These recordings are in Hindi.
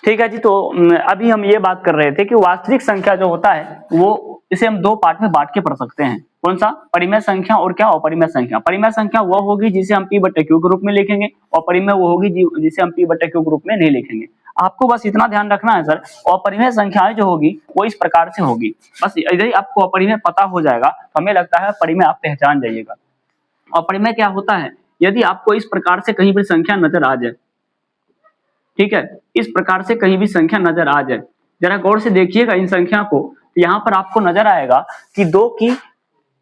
ठीक है जी। तो अभी हम ये बात कर रहे थे कि वास्तविक संख्या जो होता है वो इसे हम दो पार्ट में बांट के पढ़ सकते हैं। कौन सा? परिमेय संख्या और क्या? अपरिमेय संख्या। परिमेय संख्या वो होगी जिसे हम p बटे q के रूप में लिखेंगे, और परिमेय वो होगी जिसे हम p बटे q के रूप में नहीं लिखेंगे। आपको बस इतना ध्यान रखना है सर, अपरिमेय संख्याएं जो होगी वो इस प्रकार से होगी। बस यदि आपको अपरिमेय पता हो जाएगा तो हमें लगता है परिमेय आप पहचान जाइएगा। अपरिमेय क्या होता है? यदि आपको इस प्रकार से कहीं भी संख्या नजर आ जाए, ठीक है, इस प्रकार से कहीं भी संख्या नजर आ जाए, जरा गौर से देखिएगा इन संख्या को। यहाँ पर आपको नजर आएगा कि 2 की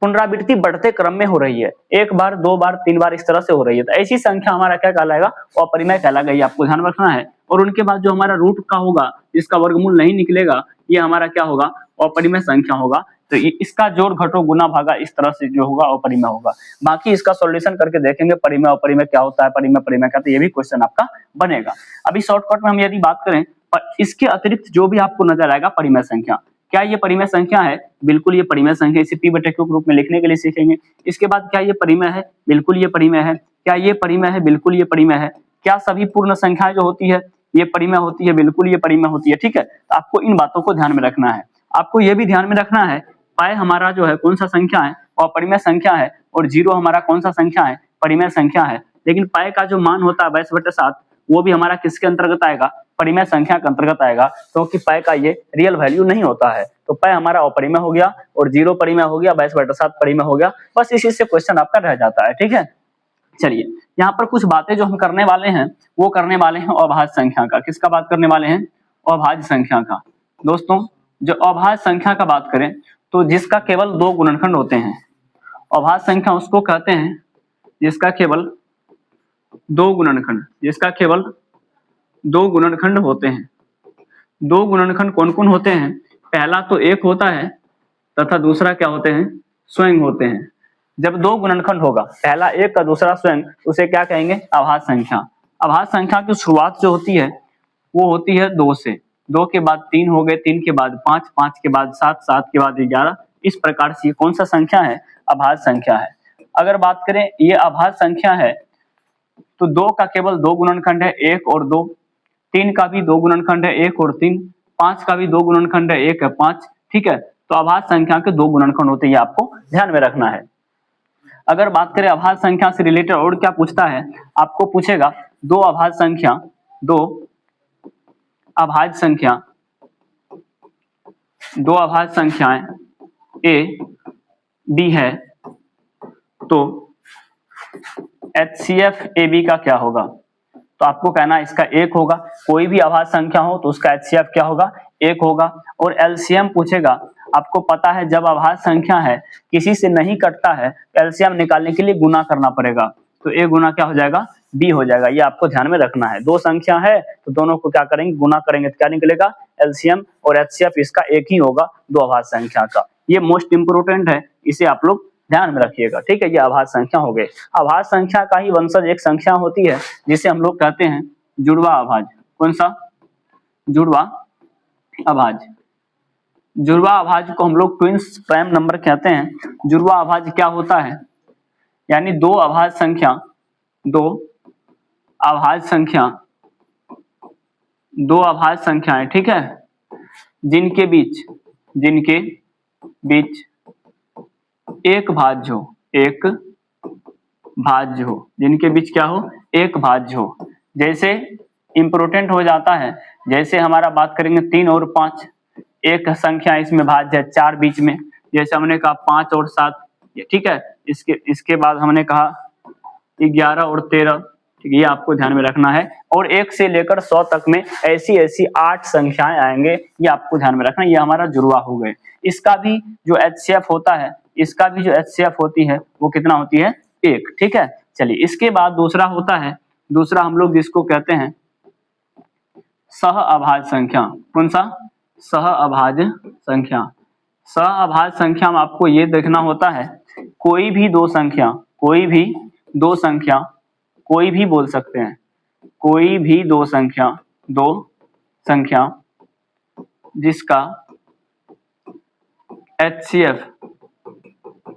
पुनरावृत्ति बढ़ते क्रम में हो रही है, 1 बार 2 बार 3 बार इस तरह से हो रही है, तो ऐसी संख्या हमारा क्या कहलाएगा? अपरिमेय कहलाएगा। ये आपको ध्यान रखना है। और उनके बाद जो हमारा रूट का होगा, जिसका वर्गमूल नहीं निकलेगा, ये हमारा क्या होगा? अपरिमेय संख्या होगा। तो इसका जोड़ घटो गुना भागा इस तरह से जो होगा अपरिमेय होगा। बाकी इसका सॉल्यूशन करके देखेंगे परिमेय अपरिमेय क्या होता है, परिमेय परिमेय क्या, तो ये भी क्वेश्चन आपका बनेगा। अभी शॉर्टकट में हम यदि बात करें, इसके अतिरिक्त जो भी आपको नजर आएगा परिमेय संख्या, क्या ये परिमेय संख्या है? बिल्कुल ये परिमेय संख्या। इसे p बटे q के रूप में लिखने के लिए सीखेंगे। इसके बाद क्या ये परिमेय है? बिल्कुल ये परिमेय है। क्या ये परिमेय है? बिल्कुल ये परिमेय है। क्या सभी पूर्ण संख्याएं जो होती है ये परिमेय होती है? बिल्कुल ये परिमेय होती है। ठीक है, तो आपको इन बातों को ध्यान में रखना है। आपको ये भी ध्यान में रखना है, पाई हमारा जो है कौन सा संख्या है? अपरिमेय संख्या है, और 0 हमारा कौन सा संख्या है? परिमेय संख्या है। लेकिन पाई का जो मान होता है 22/7 वो भी हमारा किसके अंतर्गत आएगा? परिमेय संख्या के अंतर्गत आएगा, क्योंकि तो पाई का ये रियल वैल्यू नहीं होता है। तो पाई हमारा अपरिमेय हो गया, और 0 परिमेय हो गया, 22/7 परिमेय हो गया। बस इसी से क्वेश्चन आपका रह जाता है। ठीक है, चलिए यहाँ पर कुछ बातें जो हम करने वाले हैं वो करने वाले हैं अभाज्य संख्या का। किसका बात करने वाले हैं? अभाज्य संख्या का। दोस्तों जो अभाज्य संख्या का बात करें तो जिसका केवल 2 गुणनखंड होते हैं, अभाज्य संख्या उसको कहते हैं जिसका केवल 2 गुणनखंड, जिसका केवल 2 गुणनखंड होते हैं। 2 गुणनखंड कौन कौन होते हैं? पहला तो 1 होता है, तथा दूसरा क्या होते हैं? स्वयं होते हैं। जब 2 गुणनखंड होगा, पहला 1 का दूसरा स्वयं, उसे क्या कहेंगे? अभाज्य संख्या। अभाज्य संख्या की शुरुआत जो होती है वो होती है 2 से। 2 के बाद 3 हो गए, 3 के बाद 5, 5 के बाद 7, 7 के बाद 11। इस प्रकार से कौन सा संख्या है? अभाज्य संख्या है। अगर बात करें ये अभाज्य संख्या है तो 2 का केवल 2 गुणनखंड है, 1 और 2। 3 का भी 2 गुणनखंड है, 1 और 3। 5 का भी 2 गुणनखंड है, 1 है 5। ठीक है, तो अभाज्य संख्या के 2 गुणनखंड होते हैं, आपको ध्यान में रखना है। अगर बात करें अभाज्य संख्या से रिलेटेड और क्या पूछता है, आपको पूछेगा 2 अभाज्य संख्या, 2 अभाज्य संख्या, 2 अभाज्य संख्याएं a b है तो HCF AB का क्या होगा? तो आपको कहना है इसका 1 होगा। कोई भी अभाज्य संख्या हो तो उसका HCF क्या होगा? 1 होगा। और LCM पूछेगा, आपको पता है जब अभाज्य संख्या है किसी से नहीं कटता है, LCM निकालने के लिए गुना करना पड़ेगा, तो A गुना क्या हो जाएगा? B हो जाएगा। ये आपको ध्यान में रखना है। 2 संख्या है तो दोनों को क्या करेंगे? गुना करेंगे तो क्या निकलेगा? LCM और HCF इसका 1 ही होगा 2 अभाज्य संख्या का। ये मोस्ट इंपोर्टेंट है, इसे आप लोग ध्यान में रखिएगा। ठीक है, ये अभाज्य संख्या हो गए। अभाज्य संख्या का ही वंशज एक संख्या होती है जिसे हम लोग कहते हैं जुड़वा अभाज्य। कौन सा? जुड़वा अभाज्य। जुड़वा अभाज्य को हम लोग ट्विंस प्राइम नंबर कहते हैं। जुड़वा अभाज्य क्या होता है? यानी 2 अभाज्य संख्या, 2 अभाज्य संख्या, 2 अभाज्य संख्याएं, ठीक है, जिनके बीच एक भाज्य हो, एक भाज्य हो, जिनके बीच क्या हो? एक भाज्य हो। जैसे इंपोर्टेंट हो जाता है, जैसे हमारा बात करेंगे 3 और 5, एक संख्या इसमें भाज्य है 4 बीच में, जैसे हमने कहा 5 और 7, ठीक है। इसके बाद हमने कहा 11 और 13, ठीक है, ये आपको ध्यान में रखना है। और 1 से लेकर 100 तक में ऐसी 8 संख्याएं आएंगे, ये आपको ध्यान में रखना। ये हमारा जुड़वा हो गए। इसका भी जो HCF होता है, इसका भी जो HCF होती है वो कितना होती है? 1। ठीक है, चलिए इसके बाद दूसरा होता है, दूसरा हम लोग जिसको कहते हैं सह अभाज्य संख्या। कौन सा? सह अभाज्य संख्या। सह अभाज्य संख्या में आपको ये देखना होता है, कोई भी दो संख्या, कोई भी बोल सकते हैं, कोई भी दो संख्या जिसका HCF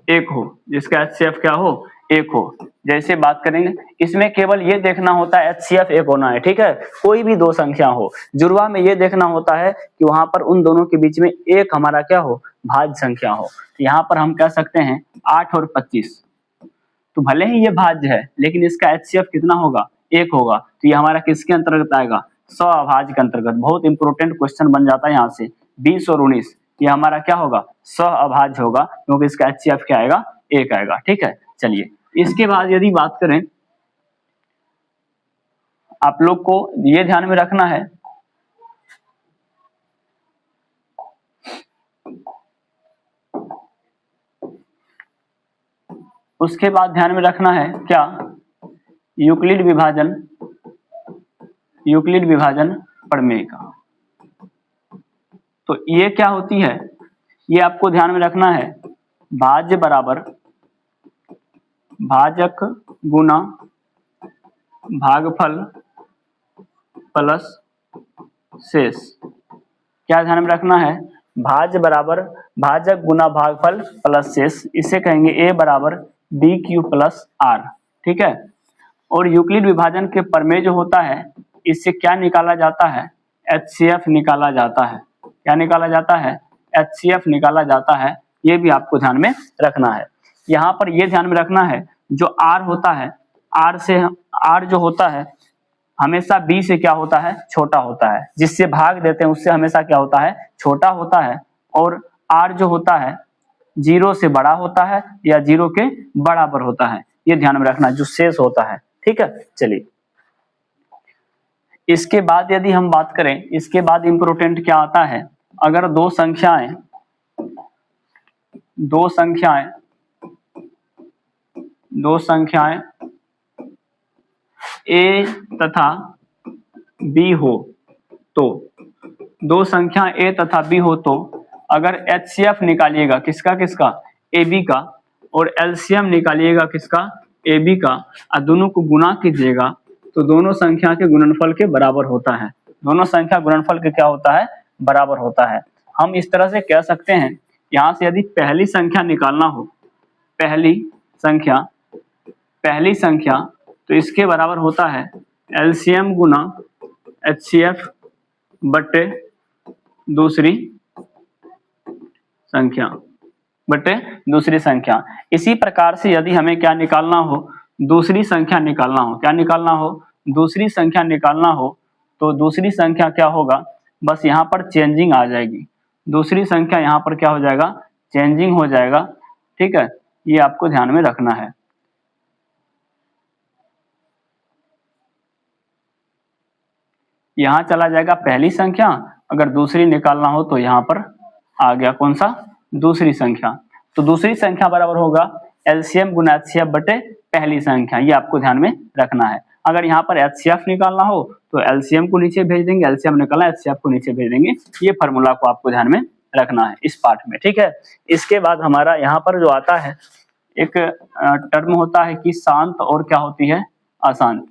1 हो, जिसका HCF क्या हो? 1 हो, जैसे बात करेंगे, इसमें केवल ये देखना होता है HCF एक होना है, ठीक है, कोई भी दो संख्या हो। जुड़वा में ये देखना होता है कि वहां पर उन दोनों के बीच में एक हमारा क्या हो, भाज्य संख्या हो। तो यहाँ पर हम कह सकते हैं 8 और 25, तो भले ही ये भाज्य है लेकिन इसका HCF कितना होगा, एक होगा। तो ये हमारा किसके अंतर्गत आएगा, सअभाज्य के अंतर्गत। बहुत इंपॉर्टेंट क्वेश्चन बन जाता है यहाँ से। 20 और 19 ये हमारा क्या होगा, सअभाज्य होगा, क्योंकि इसका HCF क्या आएगा, एक आएगा, ठीक है। चलिए इसके बाद यदि बात करें, आप लोग को ये ध्यान में रखना है, उसके बाद ध्यान में रखना है क्या, यूक्लिड विभाजन प्रमेय का। तो ये क्या होती है, ये आपको ध्यान में रखना है, भाज्य बराबर भाजक गुना भागफल प्लस शेष। क्या ध्यान में रखना है, भाज्य बराबर भाजक गुना भागफल प्लस शेष, इसे कहेंगे A बराबर BQ प्लस R, ठीक है। और यूक्लिड विभाजन के प्रमेय जो होता है, इससे क्या निकाला जाता है, HCF निकाला जाता है। क्या निकाला जाता है, HCF निकाला जाता है। ये भी आपको ध्यान में रखना है। यहाँ पर ये ध्यान में रखना है, जो R होता है, R जो होता है हमेशा B से क्या होता है, छोटा होता है। जिससे भाग देते हैं उससे हमेशा क्या होता है, छोटा होता है। और R जो होता है 0 से बड़ा होता है या 0 के बराबर होता है। ये ध्यान में रखना, जो शेष होता है, ठीक है। चलिए इसके बाद यदि हम बात करें, इसके बाद इंपॉर्टेंट क्या आता है, अगर दो संख्याएं A तथा B हो, तो दो संख्या A तथा B हो तो अगर HCF निकालिएगा किसका किसका, AB का, और LCM निकालिएगा किसका, AB का, और दोनों को गुना कीजिएगा तो दोनों संख्या के गुणनफल के बराबर होता है। दोनों संख्या गुणनफल के क्या होता है, बराबर होता है। हम इस तरह से कह सकते हैं, यहाँ से यदि पहली संख्या निकालना हो, पहली संख्या तो इसके बराबर होता है LCM गुना HCF बटे दूसरी संख्या। इसी प्रकार से यदि हमें क्या निकालना हो, दूसरी संख्या निकालना हो, तो दूसरी संख्या क्या होगा, बस यहाँ पर चेंजिंग आ जाएगी। दूसरी संख्या यहाँ पर क्या हो जाएगा, चेंजिंग हो जाएगा, ठीक है। ये आपको ध्यान में रखना है। यहाँ चला जाएगा पहली संख्या, अगर दूसरी निकालना हो तो यहाँ पर आ गया कौन सा, दूसरी संख्या। तो दूसरी संख्या बराबर होगा LCM गुना HCF बटे पहली संख्या। ये आपको ध्यान में रखना है। अगर यहाँ पर HCF निकालना हो तो LCM को नीचे भेज देंगे, LCM निकालना HCF को नीचे भेज देंगे। ये फार्मूला को आपको ध्यान में रखना है इस पार्ट में, ठीक है। इसके बाद हमारा यहाँ पर जो आता है, एक टर्म होता है कि शांत और क्या होती है, अशांत।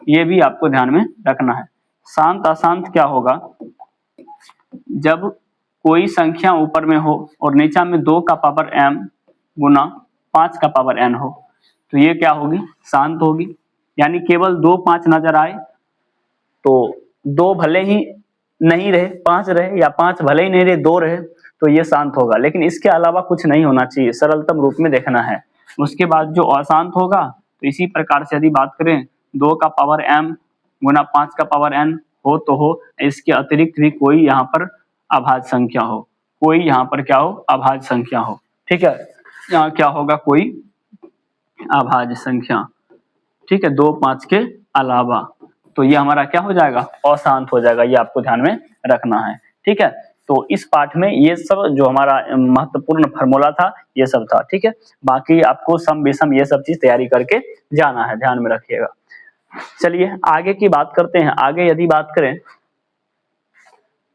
ये भी आपको ध्यान में रखना है। शांत अशांत क्या होगा, जब कोई संख्या ऊपर में हो और नीचा में 2 का पावर m गुना 5 का पावर n हो, तो ये क्या होगी, शांत होगी। यानी केवल 2 5 नजर आए तो 2 भले ही नहीं रहे 5 रहे, या 5 भले ही नहीं रहे 2 रहे, तो ये शांत होगा। लेकिन इसके अलावा कुछ नहीं होना चाहिए, सरलतम रूप में देखना है। उसके बाद जो अशांत होगा, तो इसी प्रकार से यदि बात करें 2 का पावर m गुना 5 का पावर n हो तो हो, इसके अतिरिक्त भी कोई यहाँ पर अभाज्य संख्या हो, कोई यहाँ पर क्या हो, अभाज्य संख्या हो, ठीक है। यहाँ क्या होगा, कोई अभाज्य संख्या, ठीक है, 2 5 के अलावा, तो ये हमारा क्या हो जाएगा, अशांत हो जाएगा। ये आपको ध्यान में रखना है, ठीक है। तो इस पाठ में ये सब जो हमारा महत्वपूर्ण फार्मूला था ये सब था, ठीक है। बाकी आपको सम विषम ये सब चीज तैयारी करके जाना है, ध्यान में रखिएगा। चलिए आगे की बात करते हैं। आगे यदि बात करें,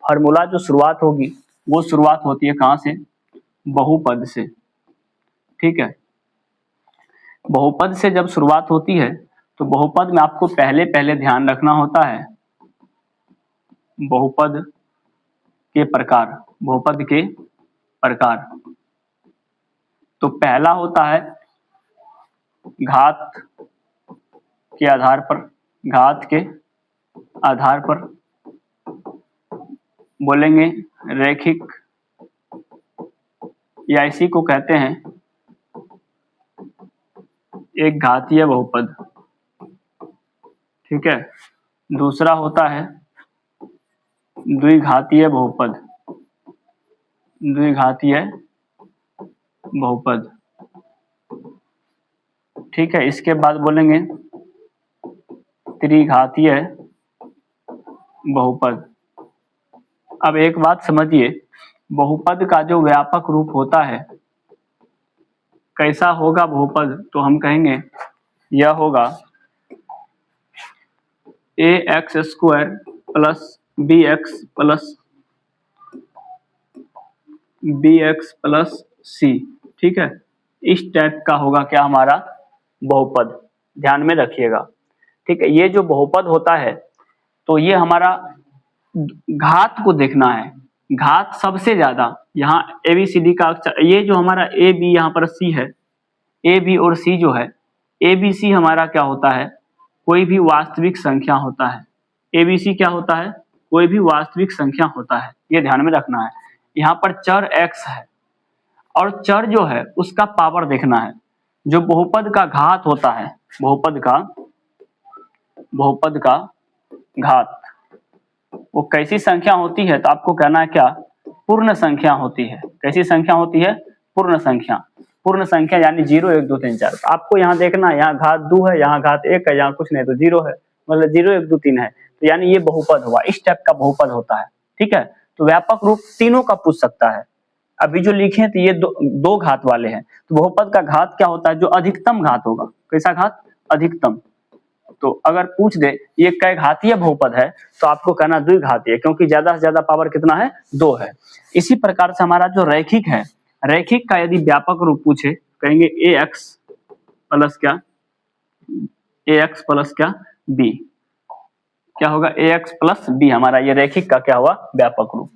फार्मूला जो शुरुआत होगी वो शुरुआत होती है कहां से, बहुपद से, ठीक है। बहुपद से जब शुरुआत होती है तो बहुपद में आपको पहले ध्यान रखना होता है बहुपद के प्रकार। तो पहला होता है घात के आधार पर, घात के आधार पर बोलेंगे रैखिक, या इसी को कहते हैं एक घातीय बहुपद। ठीक है, दूसरा होता है द्विघातीय बहुपद, द्विघातीय बहुपद। ठीक है, इसके बाद बोलेंगे त्रिघातीय बहुपद। अब एक बात समझिए, बहुपद का जो व्यापक रूप होता है कैसा होगा बहुपद, तो हम कहेंगे यह होगा ax square plus bx plus c। ठीक है, इस टाइप का होगा क्या हमारा बहुपद, ध्यान में रखिएगा। ठीक है, ये जो बहुपद होता है तो ये हमारा घात को देखना है, घात सबसे ज्यादा यहाँ ABCD का, ये जो हमारा ए बी यहाँ पर C है, ए बी और C जो है, ABC हमारा क्या होता है, कोई भी वास्तविक संख्या होता है। ABC क्या होता है, कोई भी वास्तविक संख्या होता है, ये ध्यान में रखना है। यहाँ पर चर x है और चर जो है उसका पावर देखना है। जो बहुपद का घात होता है, बहुपद का घात वो कैसी संख्या होती है, तो आपको कहना है क्या, पूर्ण संख्या होती है। कैसी संख्या होती है, पूर्ण संख्या। पूर्ण संख्या यानी 0 1 2 3 4। आपको यहाँ देखना है, यहाँ घात 2 है, यहाँ घात 1 है, यहाँ कुछ नहीं तो 0 है, मतलब 0 1 2 3 है, तो यानी ये बहुपद हुआ, इस टाइप का बहुपद होता है। ठीक है, तो व्यापक रूप तीनों का पूछ सकता है। अभी जो लिखे तो ये दो घात वाले हैं, तो बहुपद का घात क्या होता है, जो अधिकतम घात होगा। कैसा घात, अधिकतम। तो अगर पूछ दे ये कै घातीय बहुपद है, तो आपको कहना द्विघातीय, क्योंकि ज्यादा से ज्यादा पावर कितना है, 2 है। इसी प्रकार से हमारा जो रैखिक है, रैखिक का यदि व्यापक रूप पूछे, कहेंगे ax प्लस क्या, ax प्लस क्या b, क्या होगा, ax प्लस b, हमारा ये रैखिक का क्या हुआ, व्यापक रूप।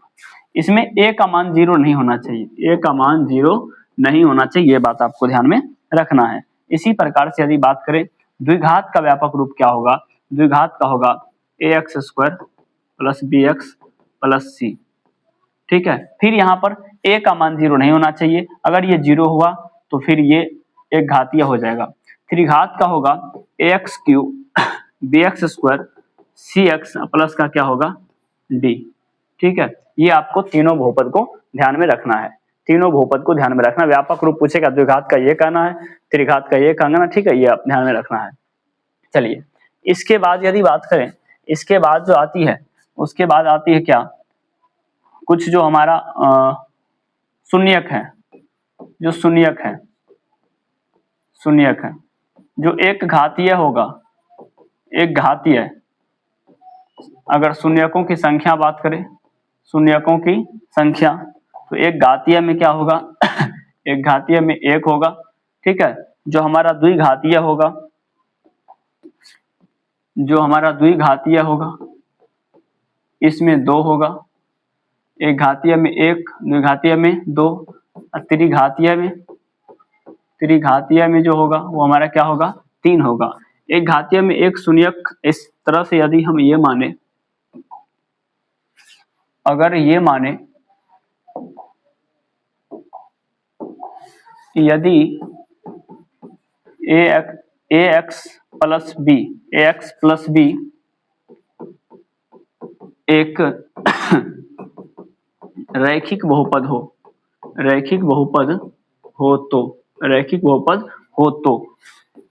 इसमें a का मान 0 नहीं होना चाहिए, a का मान 0 नहीं होना चाहिए, ये बात आपको ध्यान में रखना है। इसी प्रकार से यदि बात करें द्विघात का व्यापक रूप क्या होगा, द्विघात का होगा ax square plus bx plus c। ठीक है, फिर यहाँ पर a का मान 0 नहीं होना चाहिए, अगर ये 0 हुआ तो फिर ये एक घातीय हो जाएगा। त्रिघात का होगा ax cube bx square cx plus का क्या होगा d। ठीक है, ये आपको तीनों बहुपद को ध्यान में रखना है, तीनों बहुपद को ध्यान में रखना। व्यापक रूप पूछेगा, द्विघात का ये कहना है, त्रिघात का ये कहना। ठीक है, ये आप ध्यान में रखना है। चलिए, इसके बाद यदि बात करें, इसके बाद जो आती है, उसके बाद आती है क्या, कुछ जो हमारा शून्यक है, जो शून्यक है, जो एक घातीय होगा, एक घातीय। अगर शून्यकों की संख्या बात करें, शून्यकों की संख्या, तो एक घातीय में क्या होगा एक घातीय में 1 होगा। ठीक है, जो हमारा द्विघातीय होगा, जो हमारा द्विघातीय होगा इसमें 2 होगा। एक घातीय में 1, द्विघातीय में 2, और त्रिघातीय में जो होगा वो हमारा क्या होगा, 3 होगा। एक घातीय में एक शून्यक। इस तरह से यदि हम ये माने, अगर ये माने यदि ax प्लस b एक रैखिक बहुपद हो, रैखिक बहुपद हो तो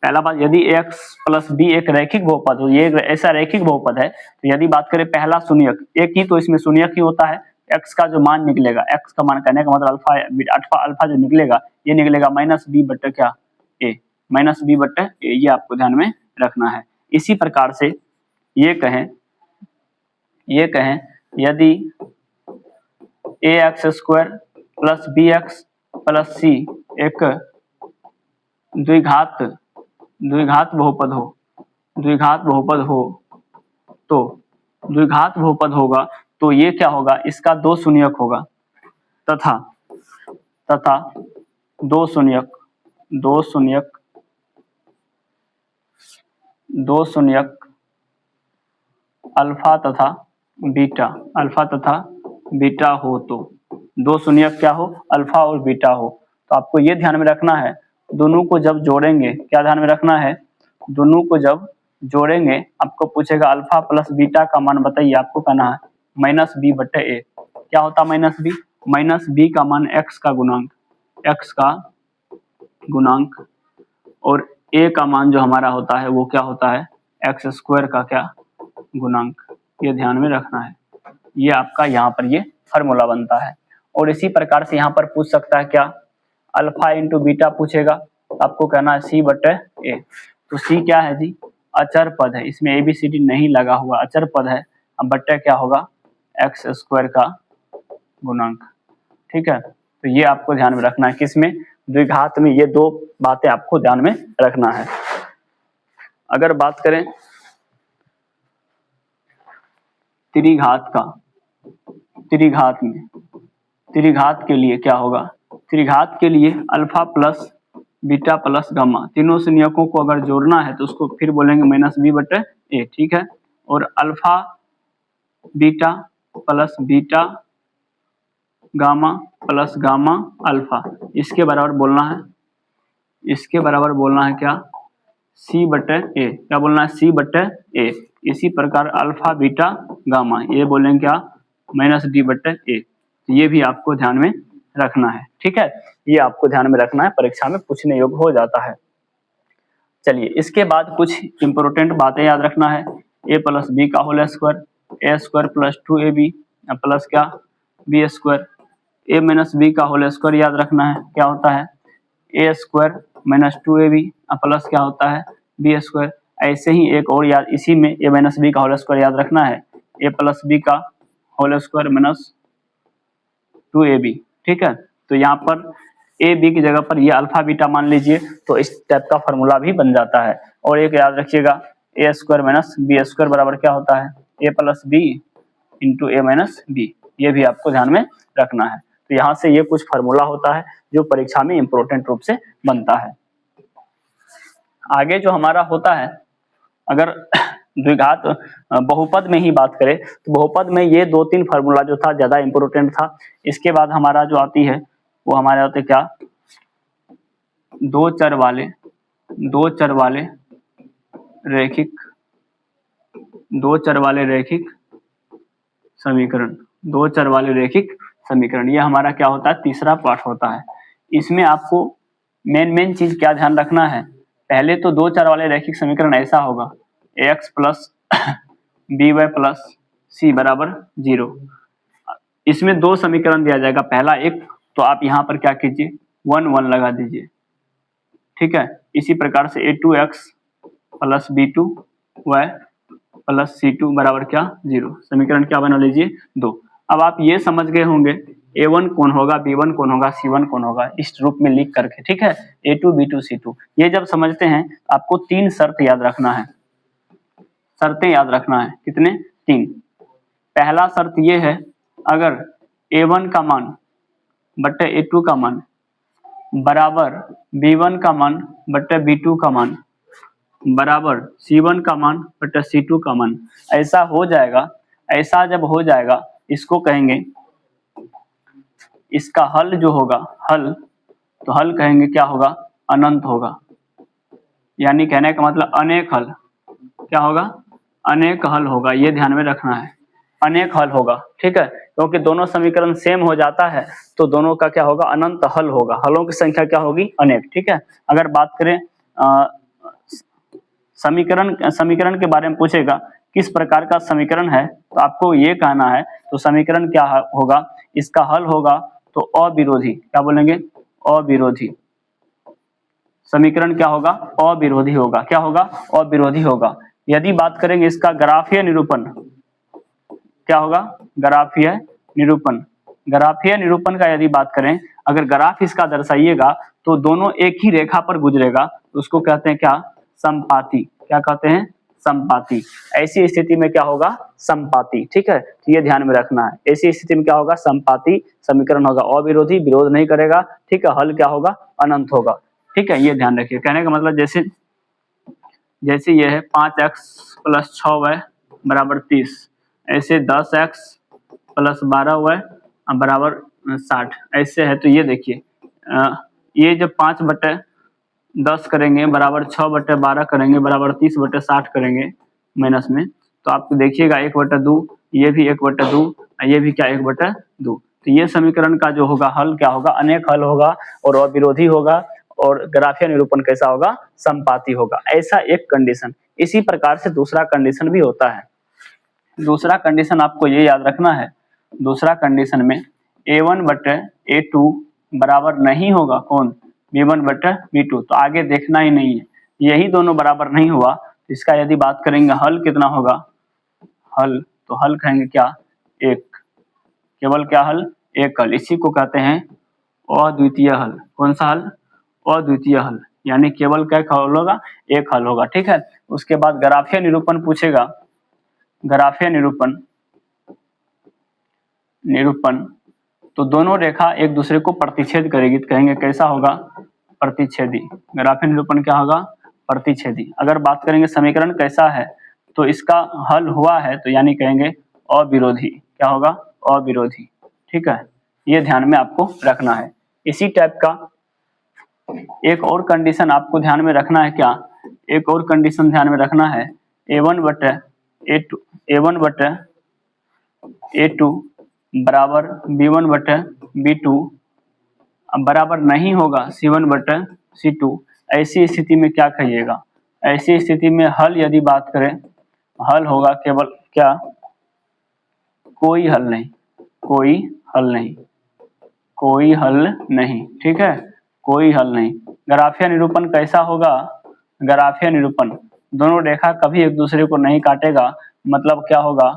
पहला बात, यदि ax प्लस b एक रैखिक बहुपद हो, ये ऐसा रैखिक बहुपद है, तो यदि बात करें पहला शून्यक एक ही, तो इसमें शून्यक ही होता है। x का जो मान निकलेगा, x का मान कहने का मतलब अल्फा जो निकलेगा, ये निकलेगा माइनस बी बट्टा क्या a, माइनस बी बट्टा a, ये आपको ध्यान में रखना है। इसी प्रकार से ये कहें यदि ax square plus bx plus c एक द्विघात बहुपद होगा, तो ये क्या होगा, इसका 2 शून्यक होगा, तथा 2 शून्यक दो शून्यक अल्फा तथा बीटा हो तो, दो शून्यक क्या हो, अल्फा और बीटा हो, तो आपको ये ध्यान में रखना है दोनों को जब जोड़ेंगे, क्या ध्यान में रखना है, दोनों को जब जोड़ेंगे आपको पूछेगा अल्फा प्लस बीटा का मान बताइए, आपको कहना है माइनस बी बटे ए। क्या होता है माइनस बी? माइनस बी का मान एक्स का गुणांक और ए का मान जो हमारा होता है वो क्या होता है, एक्स स्क्वायर का क्या गुणांक। ये ध्यान में रखना है, ये आपका यहाँ पर ये फॉर्मूला बनता है। और इसी प्रकार से यहाँ पर पूछ सकता है क्या, अल्फा इंटू बीटा पूछेगा, आपको कहना है सी बटे ए। तो सी क्या है जी, अचर पद है, इसमें ABCD नहीं लगा हुआ, अचर पद है। अब बटे क्या होगा, एक्स स्क्वायर का गुणांक। ठीक है, तो ये आपको ध्यान में रखना है, किसमें, द्विघात में। ये दो बातें आपको ध्यान में रखना है। अगर बात करें त्रिघात का, त्रिघात के लिए क्या होगा, त्रिघात के लिए alpha plus beta plus gamma, तीनों शून्यकों को अगर जोड़ना है तो उसको फिर बोलेंगे माइनस बी बटे ए। ठीक है, और alpha beta plus beta gamma plus gamma alpha, इसके बराबर बोलना है क्या, सी बटे ए। क्या बोलना है, सी बटे ए। इसी प्रकार अल्फा बीटा गामा ये बोलेंगे क्या, माइनस डी बटे ए। ये भी आपको ध्यान में रखना है। ठीक है, ये आपको ध्यान में रखना है, परीक्षा में पूछने योग्य हो जाता है। चलिए, इसके बाद कुछ इंपोर्टेंट बातें याद रखना है। ए प्लस बी का होल स्क्वायर, ए स्क्वायर प्लस 2ab प्लस क्या, बी स्क्वायर। ए माइनस बी का होल स्क्वायर याद रखना है, क्या होता है, ए स्क्वायर माइनस 2ab प्लस क्या होता है, बी स्क्वायर। ऐसे ही एक और याद, इसी में ए माइनस बी का होल स्क्वायर याद रखना है, ए प्लस बी का होल स्क्वायर माइनस 2ab। ठीक है, तो यहाँ पर ए बी की जगह पर ये अल्फा बीटा मान लीजिए, तो इस टाइप का फॉर्मूला भी बन जाता है। और एक याद रखिएगा, ए स्क्वायर माइनस बी स्क्वायर बराबर क्या होता है, ए प्लस बी इंटू ए माइनस बी। ये भी आपको ध्यान में रखना है। तो यहाँ से ये कुछ फॉर्मूला होता है जो परीक्षा में इंपोर्टेंट रूप से बनता है। आगे जो हमारा होता है, अगर द्विघात बहुपद में ही बात करें तो बहुपद में ये 2-3 फार्मूला जो था ज्यादा इंपोर्टेंट था। इसके बाद हमारा जो आती है वो हमारे होते क्या, दो चर वाले रैखिक समीकरण। ये हमारा क्या होता है, तीसरा पार्ट होता है। इसमें आपको मेन चीज क्या ध्यान रखना है, पहले तो दो चर वाले रैखिक समीकरण ऐसा होगा, x plus b y plus c बराबर 0। इसमें दो समीकरण दिया जाएगा, पहला एक, तो आप यहाँ पर क्या कीजिए 1 लगा दीजिए। ठीक है, इसी प्रकार से a2x plus b2y plus c2 बराबर क्या 0। समीकरण क्या बना लीजिए 2। अब आप ये समझ गए होंगे a1 कौन होगा, b1 कौन होगा, c1 कौन होगा, इस रूप में लिख करके। ठीक है, a2 b2 c2, ये जब समझते हैं आपको 3 शर्त याद रखना है, शर्तें याद रखना है। कितने, 3। पहला शर्त ये है, अगर a1 का मान बटे a2 का मान बराबर b1 का मान बटे b2 का मान बराबर c1 का मान बटे c2 का मान, ऐसा हो जाएगा। ऐसा जब हो जाएगा, इसको कहेंगे, इसका हल जो होगा, तो हल कहेंगे क्या होगा, अनंत होगा। यानी कहने का मतलब अनेक हल, क्या होगा, अनेक हल होगा। ये ध्यान में रखना है, अनेक हल होगा। ठीक है, क्योंकि दोनों समीकरण सेम हो जाता है तो दोनों का क्या होगा, अनंत हल होगा। हलों की संख्या क्या होगी, अनेक। ठीक है, अगर बात करें समीकरण के बारे में पूछेगा किस प्रकार का समीकरण है, तो आपको ये कहना है, तो समीकरण क्या होगा, इसका हल होगा तो अविरोधी। क्या बोलेंगे, अविरोधी। समीकरण क्या होगा, अविरोधी होगा। क्या होगा, अविरोधी होगा। यदि बात करेंगे इसका ग्राफीय निरूपण, क्या होगा, ग्राफीय निरूपण का यदि बात करें, अगर ग्राफ इसका दर्शाइएगा तो दोनों एक ही रेखा पर गुजरेगा, तो उसको कहते हैं क्या, समपाती। क्या कहते हैं, समपाती। ऐसी स्थिति में क्या होगा, समपाती। ठीक है, तो ये ध्यान में रखना है, ऐसी स्थिति में क्या होगा, समपाती। समीकरण होगा अविरोधी, विरोध नहीं करेगा। ठीक है, हल क्या होगा, अनंत होगा। ठीक है, ये ध्यान रखिए। कहने का मतलब जैसे ये है 5x प्लस 6y बराबर 30, ऐसे 10x प्लस 12y बराबर 60 ऐसे है। तो ये देखिए ये जब 5/10 करेंगे बराबर 6/12 करेंगे बराबर 30/60 करेंगे माइनस में, तो आप देखिएगा 1/2, ये भी 1/2, ये भी क्या 1/2। तो ये समीकरण का जो होगा हल क्या होगा, अनेक हल होगा और अविरोधी होगा और ग्राफीय निरूपण कैसा होगा, समपाती होगा। ऐसा एक कंडीशन। इसी प्रकार से दूसरा कंडीशन भी होता है। दूसरा कंडीशन आपको ये याद रखना है, दूसरा कंडीशन में A1/A2 बराबर नहीं होगा कौन, B1/B2। तो आगे देखना ही नहीं है, यही दोनों बराबर नहीं हुआ तो इसका यदि बात करेंगे हल कितना होगा, हल तो हल कहेंगे क्या, एक, केवल क्या हल, एक हल। इसी को कहते हैं अद्वितीय हल। कौन सा हल, अद्वितीय हल, यानी केवल क्या हल होगा, एक हल होगा। ठीक है। उसके बाद ग्राफीय निरूपण पूछेगा, ग्राफीय निरूपण तो दोनों रेखा एक दूसरे को प्रतिच्छेद करेगी, तो कहेंगे कैसा होगा, प्रतिच्छेदी। ग्राफीय निरूपण क्या होगा, प्रतिच्छेदी। अगर बात करेंगे समीकरण कैसा है, तो इसका हल हुआ है तो यानी कहेंगे अविरोधी। क्या होगा, अविरोधी। ठीक है, ये ध्यान में आपको रखना है। इसी टाइप का एक और कंडीशन आपको ध्यान में रखना है, क्या, एक और कंडीशन ध्यान में रखना है, A1/A2 बराबर B1/B2 बराबर नहीं होगा C1/C2। ऐसी स्थिति में क्या कहिएगा, ऐसी स्थिति में हल यदि बात करें, हल होगा केवल क्या, कोई हल नहीं, कोई हल नहीं, कोई हल नहीं। ठीक है, कोई हल नहीं। ग्राफीय निरूपण कैसा होगा, ग्राफीय निरूपण दोनों रेखा कभी एक दूसरे को नहीं काटेगा, मतलब क्या होगा,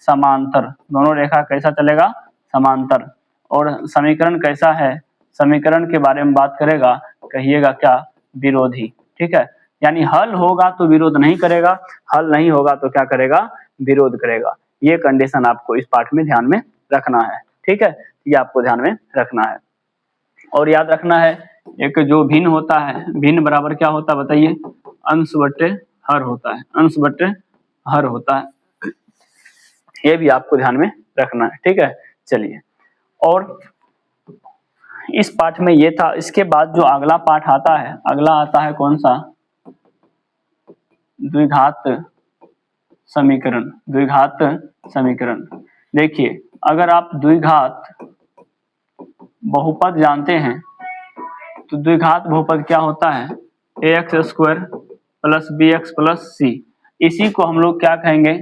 समांतर। दोनों रेखा कैसा चलेगा, समांतर। और समीकरण कैसा है, समीकरण के बारे में बात करेगा, कहिएगा क्या, विरोधी। ठीक है, यानी हल होगा तो विरोध नहीं करेगा, हल नहीं होगा तो क्या करेगा, विरोध करेगा। ये कंडीशन आपको इस पाठ में ध्यान में रखना है। ठीक है, ये आपको ध्यान में रखना है। और याद रखना है, एक जो भिन्न होता है, भिन्न बराबर क्या होता है बताइए, अंश बट्टे हर होता है, अंश बट्टे हर होता है। ये भी आपको ध्यान में रखना है। ठीक है, चलिए, और इस पाठ में ये था। इसके बाद जो अगला पाठ आता है, अगला आता है कौन सा, द्विघात समीकरण। द्विघात समीकरण, देखिए अगर आप द्विघात बहुपद जानते हैं तो द्विघात बहुपद क्या होता है, ax² plus bx plus c। इसी को हम लोग क्या कहेंगे,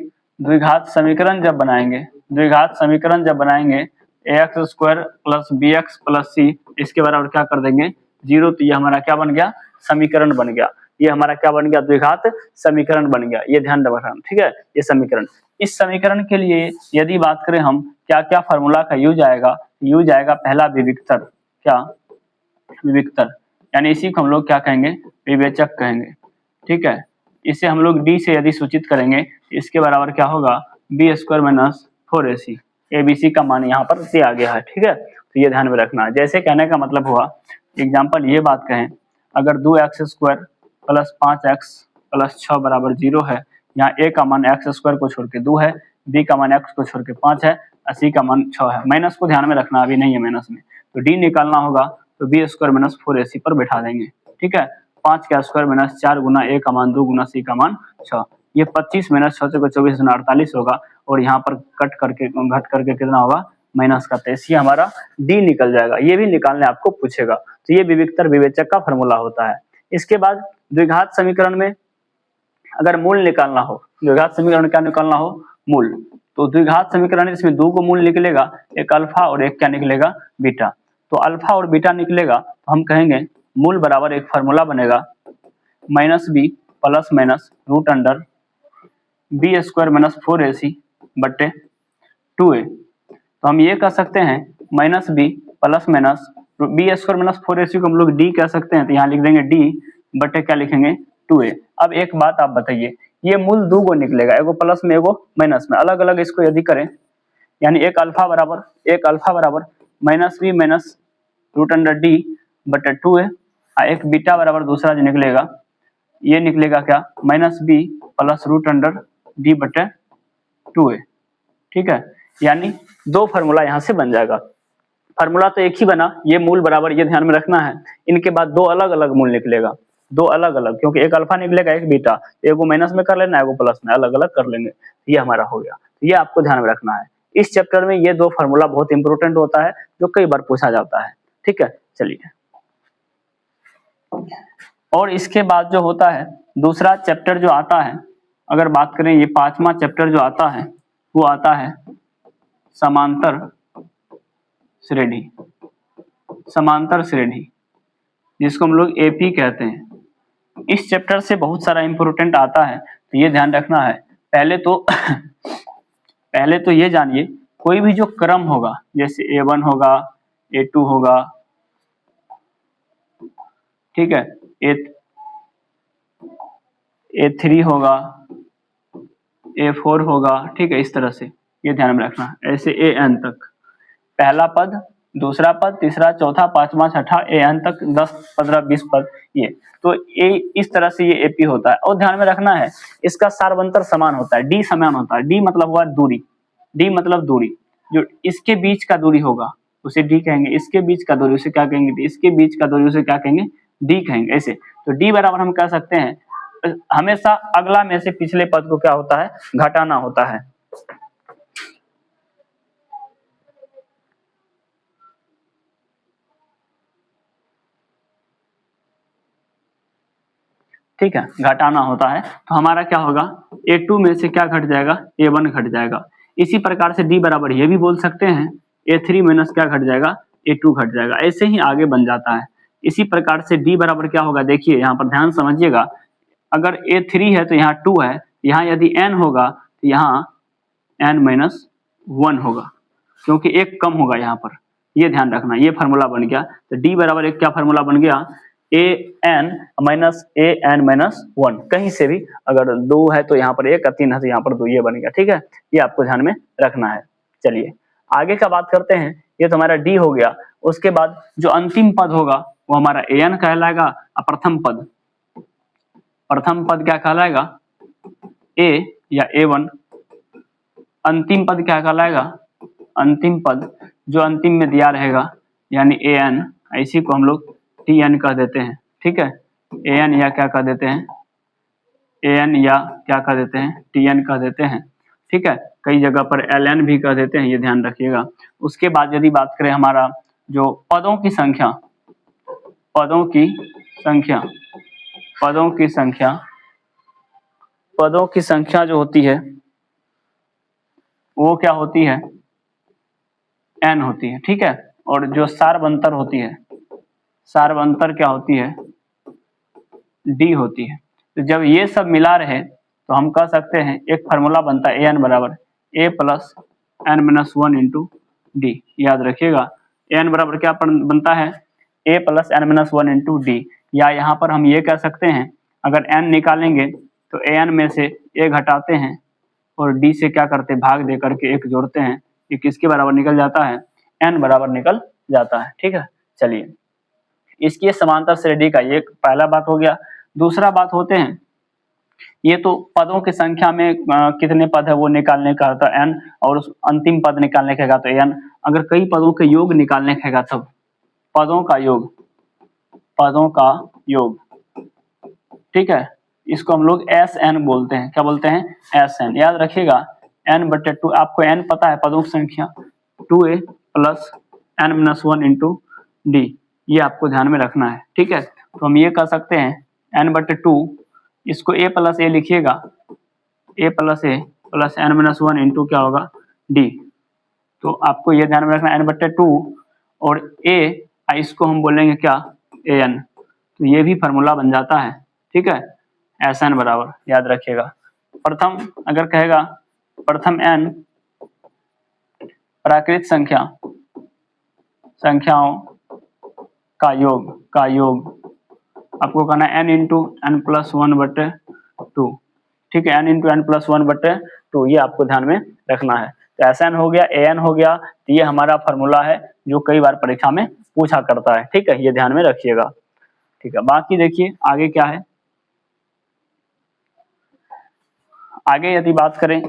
द्विघात समीकरण जब बनाएंगे, द्विघात समीकरण जब बनाएंगे ax² plus bx plus c, इसके बराबर क्या कर देंगे 0। तो ये हमारा क्या बन गया, समीकरण बन गया। ये हमारा क्या बन गया, द्विघात समीकरण बन गया। ये ध्यान रखना, ठीक है। ये समीकरण, इस समीकरण के लिए यदि बात करें हम, क्या क्या फार्मूला का यूज आएगा, यूज आएगा पहला विविक्तर। क्या, विविक्तर, यानी इसी को हम लोग क्या कहेंगे, विवेचक कहेंगे। ठीक है, इसे हम लोग d से यदि सूचित करेंगे, इसके बराबर क्या होगा, b² माइनस 4ac। abc का मान यहाँ पर दिया गया है। ठीक है, तो ये ध्यान में रखना है। जैसे कहने का मतलब हुआ, एग्जाम्पल ये बात कहें, अगर 2x² प्लस 5x प्लस 6 बराबर 0 है, यहाँ a का मान x² को छोड़ के 2 है, b का मान x को छोड़ के 5 है, c का मान 6 है। माइनस को ध्यान में रखना, अभी नहीं है माइनस में, तो d निकालना होगा तो b² माइनस 4ac पर बैठा देंगे। ठीक है, 5 का स्क्वायर माइनस 4 गुना a का मान 2 गुना c का मान 6, ये 25 माइनस 6 से 24 गुना 48 होगा, और यहाँ पर कट करके घट करके कितना होगा, माइनस का 23। ये हमारा d निकल जाएगा। ये भी निकालने आपको पूछेगा, तो ये विविक्तर विवेचक का फॉर्मूला होता है। इसके बाद द्विघात समीकरण में अगर मूल निकालना हो, द्विघात समीकरण क्या निकालना हो, मूल, तो द्विघात समीकरण इसमें 2 को मूल निकलेगा, एक अल्फा और एक क्या निकलेगा, बीटा। तो अल्फा और बीटा निकलेगा तो हम कहेंगे मूल बराबर एक फार्मूला बनेगा -b plus minus root under b² minus 4ac बट्टे 2a। तो हम ये कह सकते हैं -b plus minus b² minus 4ac को हम लोग d कह सकते हैं, तो यहाँ लिख देंगे d बट्टे क्या लिखेंगे 2a। अब एक बात आप बताइए, ये मूल 2 को निकलेगा, एगो प्लस में एगो माइनस में, अलग अलग इसको यदि करें, यानी एक अल्फा बराबर -b minus root under d बटे 2a, एक बीटा बराबर दूसरा जो निकलेगा ये निकलेगा क्या, -b प्लस √d/2a। ठीक है, यानी दो फार्मूला यहाँ से बन जाएगा। फार्मूला तो एक ही बना, ये मूल बराबर, ये ध्यान में रखना है। इनके बाद दो अलग अलग मूल निकलेगा, दो अलग अलग, क्योंकि एक अल्फा निकलेगा एक बीटा, एक को माइनस में कर लेना, एक को प्लस में, अलग अलग कर लेंगे। ये हमारा हो गया, ये आपको ध्यान में रखना है। इस चैप्टर में ये दो फार्मूला बहुत इंपॉर्टेंट होता है, जो कई बार पूछा जाता है। ठीक है, चलिए। और इसके बाद जो होता है दूसरा चैप्टर जो आता है, अगर बात करें ये पांचवा चैप्टर जो आता है, वो आता है समांतर श्रेणी। समांतर श्रेणी, जिसको हम लोग एपी कहते हैं। इस चैप्टर से बहुत सारा इंपॉर्टेंट आता है, तो ये ध्यान रखना है। पहले तो ये जानिए, कोई भी जो क्रम होगा, जैसे A1 होगा, A2 होगा, ठीक है, A3 होगा, A4 होगा, ठीक है, इस तरह से ये ध्यान में रखना है। ऐसे AN तक, पहला पद, दूसरा पद, तीसरा, चौथा, पांचवा, छठा, AN तक 10, 15, 20 पद, ये तो इस तरह से ये एपी होता है। और ध्यान में रखना है, इसका सार्वंतर समान होता है, डी समान होता है। डी मतलब हुआ दूरी, डी मतलब दूरी, जो इसके बीच का दूरी होगा उसे डी कहेंगे, इसके बीच का दूरी उसे क्या कहेंगे, इसके बीच का दूरी उसे क्या कहेंगे, डी कहेंगे। ऐसे तो डी बराबर हम कह सकते हैं, हमेशा अगला में से पिछले पद को क्या होता है, घटाना होता है। ठीक है, घटाना होता है, तो हमारा क्या होगा, A2 में से क्या घट जाएगा, A1 घट जाएगा। इसी प्रकार से D बराबर ये भी बोल सकते हैं, A3 माइनस क्या घट जाएगा, A2 घट जाएगा। ऐसे ही आगे बन जाता है। इसी प्रकार से D बराबर क्या होगा, देखिए यहाँ पर ध्यान समझिएगा, अगर A3 है तो यहाँ 2 है, यहाँ यदि N होगा तो यहाँ N-1 होगा, क्योंकि एक कम होगा यहाँ पर, ये ध्यान रखना। ये फार्मूला बन गया, तो D बराबर एक क्या फार्मूला बन गया, AN-1। कहीं से भी अगर 2 है तो यहाँ पर 1, 3 है तो यहाँ पर 2, ये बन गया। ठीक है, ये आपको ध्यान में रखना है। चलिए आगे का बात करते हैं। ये तो हमारा D हो गया। उसके बाद जो अंतिम पद होगा वो हमारा AN कहलाएगा, और प्रथम पद क्या कहलाएगा, A या A1। अंतिम पद क्या कहलाएगा, अंतिम पद जो अंतिम में दिया रहेगा, यानी AN, इसी को हम लोग TN कह देते हैं। ठीक है, AN या क्या कह देते हैं, AN या क्या कह देते हैं, TN कह देते हैं। ठीक है, कई जगह पर LN भी कह देते हैं, ये ध्यान रखिएगा। उसके बाद यदि बात करें हमारा जो पदों की संख्या, पदों की संख्या जो होती है वो क्या होती है, N होती है। ठीक है, और जो सार्वंतर होती है, सार्वंतर क्या होती है, D होती है। तो जब ये सब मिला रहे तो हम कह सकते हैं एक फार्मूला बनता है AN बराबर A plus N-1 into D। याद रखिएगा, AN बराबर क्या बनता है, A plus N-1 into D। या यहाँ पर हम ये कह सकते हैं, अगर N निकालेंगे तो AN में से A घटाते हैं और D से क्या करते हैं, भाग दे करके 1 जोड़ते हैं। ये किसके बराबर निकल जाता है, N बराबर निकल जाता है। ठीक है, चलिए इसकी समांतर श्रेणी का ये पहला बात हो गया। दूसरा बात होते हैं, ये तो पदों की संख्या में कितने पद है वो निकालने का होता है N, और उस अंतिम पद निकालने का तो N। अगर कई पदों के योग निकालने का तब पदों का योग। ठीक है, इसको हम लोग SN बोलते हैं। क्या बोलते हैं, SN। याद रखिएगा, N/2, आपको N पता है पदों की संख्या, 2A plus N-1 into D, ये आपको ध्यान में रखना है। ठीक है, तो हम ये कह सकते हैं N/2, इसको A प्लस A लिखिएगा, A plus A plus N-1 into क्या होगा, D। तो आपको ये ध्यान में रखना N/2 और A, इसको हम बोलेंगे क्या, AN। तो ये भी फार्मूला बन जाता है। ठीक है, SN बराबर, याद रखिएगा, प्रथम अगर कहेगा प्रथम N प्राकृत संख्याओं का योग आपको कहना है N इंटू N+1/2। ठीक है, N इंटू N+1/2, ये आपको ध्यान में रखना है। तो SN हो गया, AN हो गया, तो ये हमारा फार्मूला है जो कई बार परीक्षा में पूछा करता है। ठीक है, ये ध्यान में रखिएगा। ठीक है, बाकी देखिए आगे क्या है, आगे यदि बात करें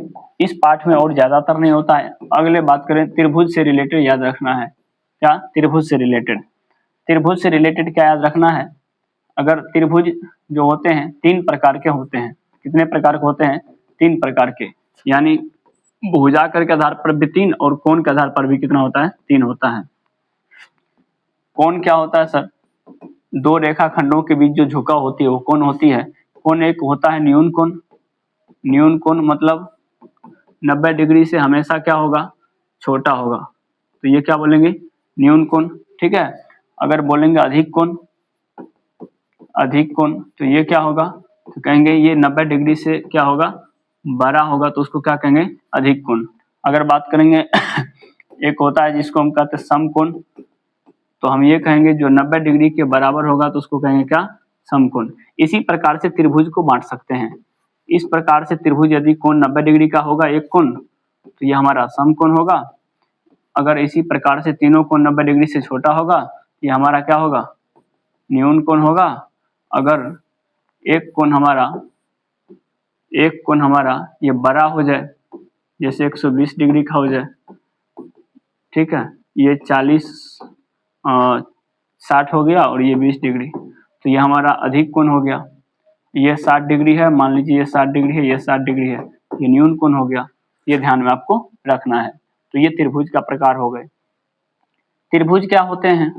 इस पाठ में और ज्यादातर नहीं होता है। अगले बात करें त्रिभुज से रिलेटेड याद रखना है। क्या? त्रिभुज से रिलेटेड। त्रिभुज से रिलेटेड क्या याद रखना है? अगर त्रिभुज जो होते हैं 3 प्रकार के होते हैं। कितने प्रकार के होते हैं? 3 प्रकार के। यानी भुजाकर के आधार पर भी 3 और कोण के आधार पर भी कितना होता है? 3 होता है। कोण क्या होता है सर? 2 रेखाखंडों के बीच जो झुकाव होती है वो कोण होती है। कोण एक होता है न्यून कोण। न्यून कोण मतलब 90 डिग्री से हमेशा क्या होगा? छोटा होगा। तो ये क्या बोलेंगे? न्यून कोण। ठीक है। अगर बोलेंगे अधिक कोण, अधिक कोण तो ये क्या होगा? तो कहेंगे ये 90 डिग्री से क्या होगा? बड़ा होगा, तो उसको क्या कहेंगे? अधिक कोण। अगर बात करेंगे एक होता है जिसको हम कहते हैं समकोण, तो हम ये कहेंगे जो 90 डिग्री के बराबर होगा तो उसको कहेंगे क्या? समकोण। इसी प्रकार से त्रिभुज को बांट सकते हैं। इस प्रकार से त्रिभुज यदि कोण 90 डिग्री का होगा एक कोण, तो ये हमारा समकोण होगा। अगर इसी प्रकार से तीनों कोण 90 डिग्री से छोटा होगा, ये हमारा क्या होगा? न्यून कोण होगा। अगर एक कोण हमारा ये बड़ा हो जाए, जैसे 120 डिग्री का हो जाए, ठीक है, ये 60 हो गया और ये 20 डिग्री, तो ये हमारा अधिक कोण हो गया। ये 60 डिग्री है, मान लीजिए ये 60 डिग्री है, ये 60 डिग्री है, ये न्यून कोण हो गया। ये ध्यान में आपको रखना है। तो ये त्रिभुज का प्रकार हो गए। त्रिभुज क्या होते हैं?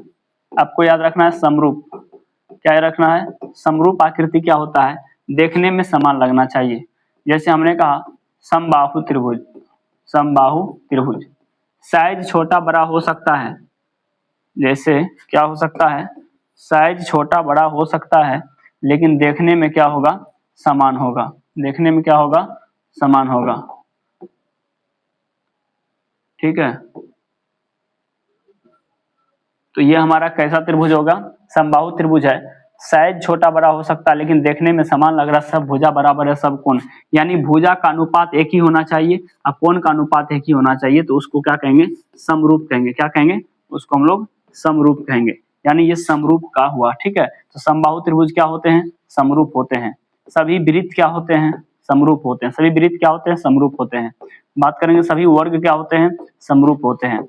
आपको याद रखना है समरूप। क्या याद रखना है? समरूप आकृति क्या होता है? देखने में समान लगना चाहिए। जैसे हमने कहा समबाहु त्रिभुज। समबाहु त्रिभुज साइज छोटा बड़ा हो सकता है। जैसे क्या हो सकता है? साइज छोटा बड़ा हो सकता है, लेकिन देखने में क्या होगा? समान होगा। देखने में क्या होगा? समान होगा। ठीक है। तो ये हमारा कैसा त्रिभुज होगा? समबाहु त्रिभुज है। साइज छोटा बड़ा हो सकता है, लेकिन देखने में समान लग रहा है, सब भुजा बराबर है, सब कोण, यानी भुजा का अनुपात एक ही होना चाहिए और कोण का अनुपात एक ही होना चाहिए, तो उसको क्या कहेंगे? समरूप कहेंगे। क्या कहेंगे? उसको हम लोग समरूप कहेंगे। यानी ये समरूप का हुआ। ठीक है। तो समबाहु त्रिभुज क्या होते हैं? समरूप होते हैं। सभी वृत्त क्या होते हैं? समरूप होते हैं। सभी वृत्त क्या होते हैं? समरूप होते हैं। बात करेंगे सभी वर्ग क्या होते हैं? समरूप होते हैं।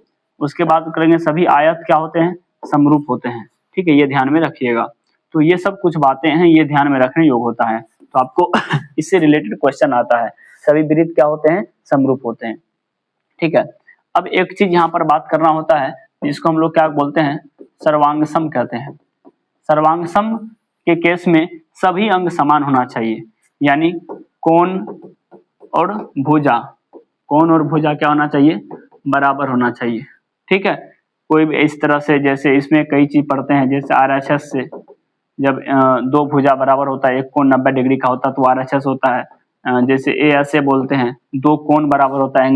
उसके बाद करेंगे सभी आयत क्या होते हैं? समरूप होते हैं। ठीक है, ये ध्यान में रखिएगा। तो ये सब कुछ बातें हैं, ये ध्यान में रखने योग्य होता है। तो आपको इससे रिलेटेड क्वेश्चन आता है। सभी वृत्त क्या होते हैं? समरूप होते हैं। ठीक है। अब एक चीज यहाँ पर बात करना होता है, जिसको हम लोग क्या बोलते हैं? सर्वांग सम कहते हैं। सर्वांग सम के केस में सभी अंग समान होना चाहिए, यानी कोण और भुजा, कोण और भुजा क्या होना चाहिए? बराबर होना चाहिए। ठीक है। कोई भी इस तरह से, जैसे इसमें कई चीज पढ़ते हैं, जैसे RHS से जब 2 भुजा बराबर होता है, एक कोण 90 डिग्री का होता है तो RHS होता है। जैसे ए ऐसे बोलते हैं, 2 कोण बराबर होता है,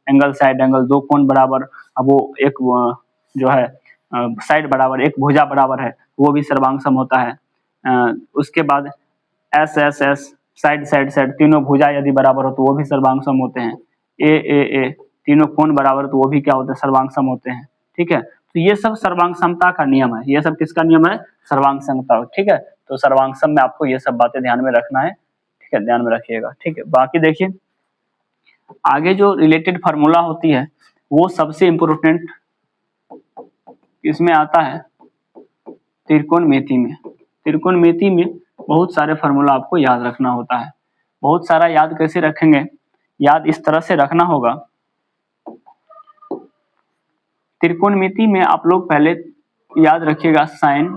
एंगल साइड एंगल, 2 कोण बराबर, अब वो एक जो है साइड बराबर, एक भुजा बराबर है, वो भी सर्वांग सम होता है। उसके बाद SSS साइड साइड साइड, तीनों भुजा यदि बराबर हो तो वो भी सर्वांग सम होते हैं। ए तीनों कोण बराबर तो वो भी क्या होते हैं? सर्वांग सम होते हैं। ठीक है। तो ये सब सर्वांग समता का नियम है। ये सब किसका नियम है? सर्वांग समता। ठीक है। तो सर्वांग सम में आपको ये सब बातें ध्यान में रखना है। ठीक है, ध्यान में रखिएगा। ठीक है। बाकी देखिए आगे जो रिलेटेड फार्मूला होती है वो सबसे इम्पोर्टेंट इसमें आता है त्रिकोणमिति में। त्रिकोणमिति में बहुत सारे फार्मूला आपको याद रखना होता है। बहुत सारा याद कैसे रखेंगे? याद इस तरह से रखना होगा। त्रिकोणमिति में आप लोग पहले याद रखिएगा साइन।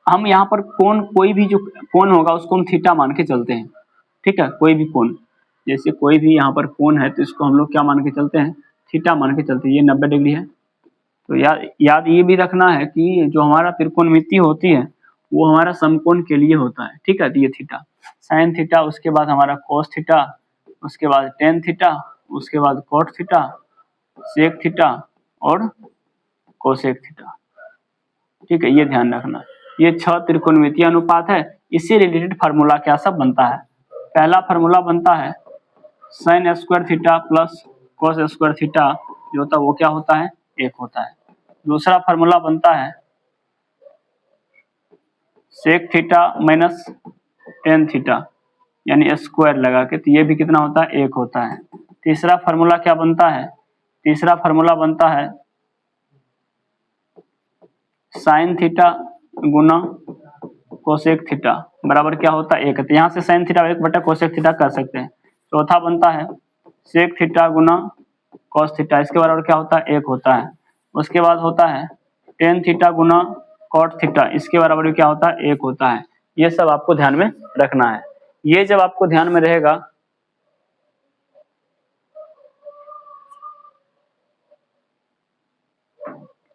हम यहाँ पर कोण, कोई भी जो कोण होगा उसको हम थीटा मान के चलते हैं। ठीक है। कोई भी कोण, जैसे कोई भी यहाँ पर कोण है तो इसको हम लोग क्या मान के चलते हैं? थीटा मान के चलते हैं। ये 90 डिग्री है। तो याद ये भी रखना है कि जो हमारा त्रिकोणमिति होती है वो हमारा समकोण के लिए होता है। ठीक है। तो ये थीटा, साइन थीटा, उसके बाद हमारा कोस थीटा, उसके बाद टेन थीटा, उसके बाद कोट थीटा, सेक थीटा और कोसेक थीटा। ठीक है, ये ध्यान रखना। ये 6 त्रिकोणमितीय अनुपात है। इससे रिलेटेड फार्मूला क्या सब बनता है? पहला फार्मूला बनता है sine square theta plus cos square theta, जो होता है वो क्या होता है? 1 होता है। दूसरा फार्मूला बनता है sec theta minus tan theta, यानी स्क्वायर लगा के, तो ये भी कितना होता है, 1 होता है। तीसरा फार्मूला क्या बनता है, तीसरा फार्मूला बनता है साइन थीटा गुना कोसेक थीटा बराबर क्या होता है, 1। तो यहाँ से साइन थीटा 1 बटा कोसेक थीटा कर सकते हैं। चौथा बनता है सेक थीटा गुना कॉस थीटा, इसके बराबर क्या होता है, 1 होता है। उसके बाद होता है टेन थीटा गुना कॉट थीटा, इसके बराबर क्या होता है, 1 होता है। ये सब आपको ध्यान में रखना है। ये जब आपको ध्यान में रहेगा,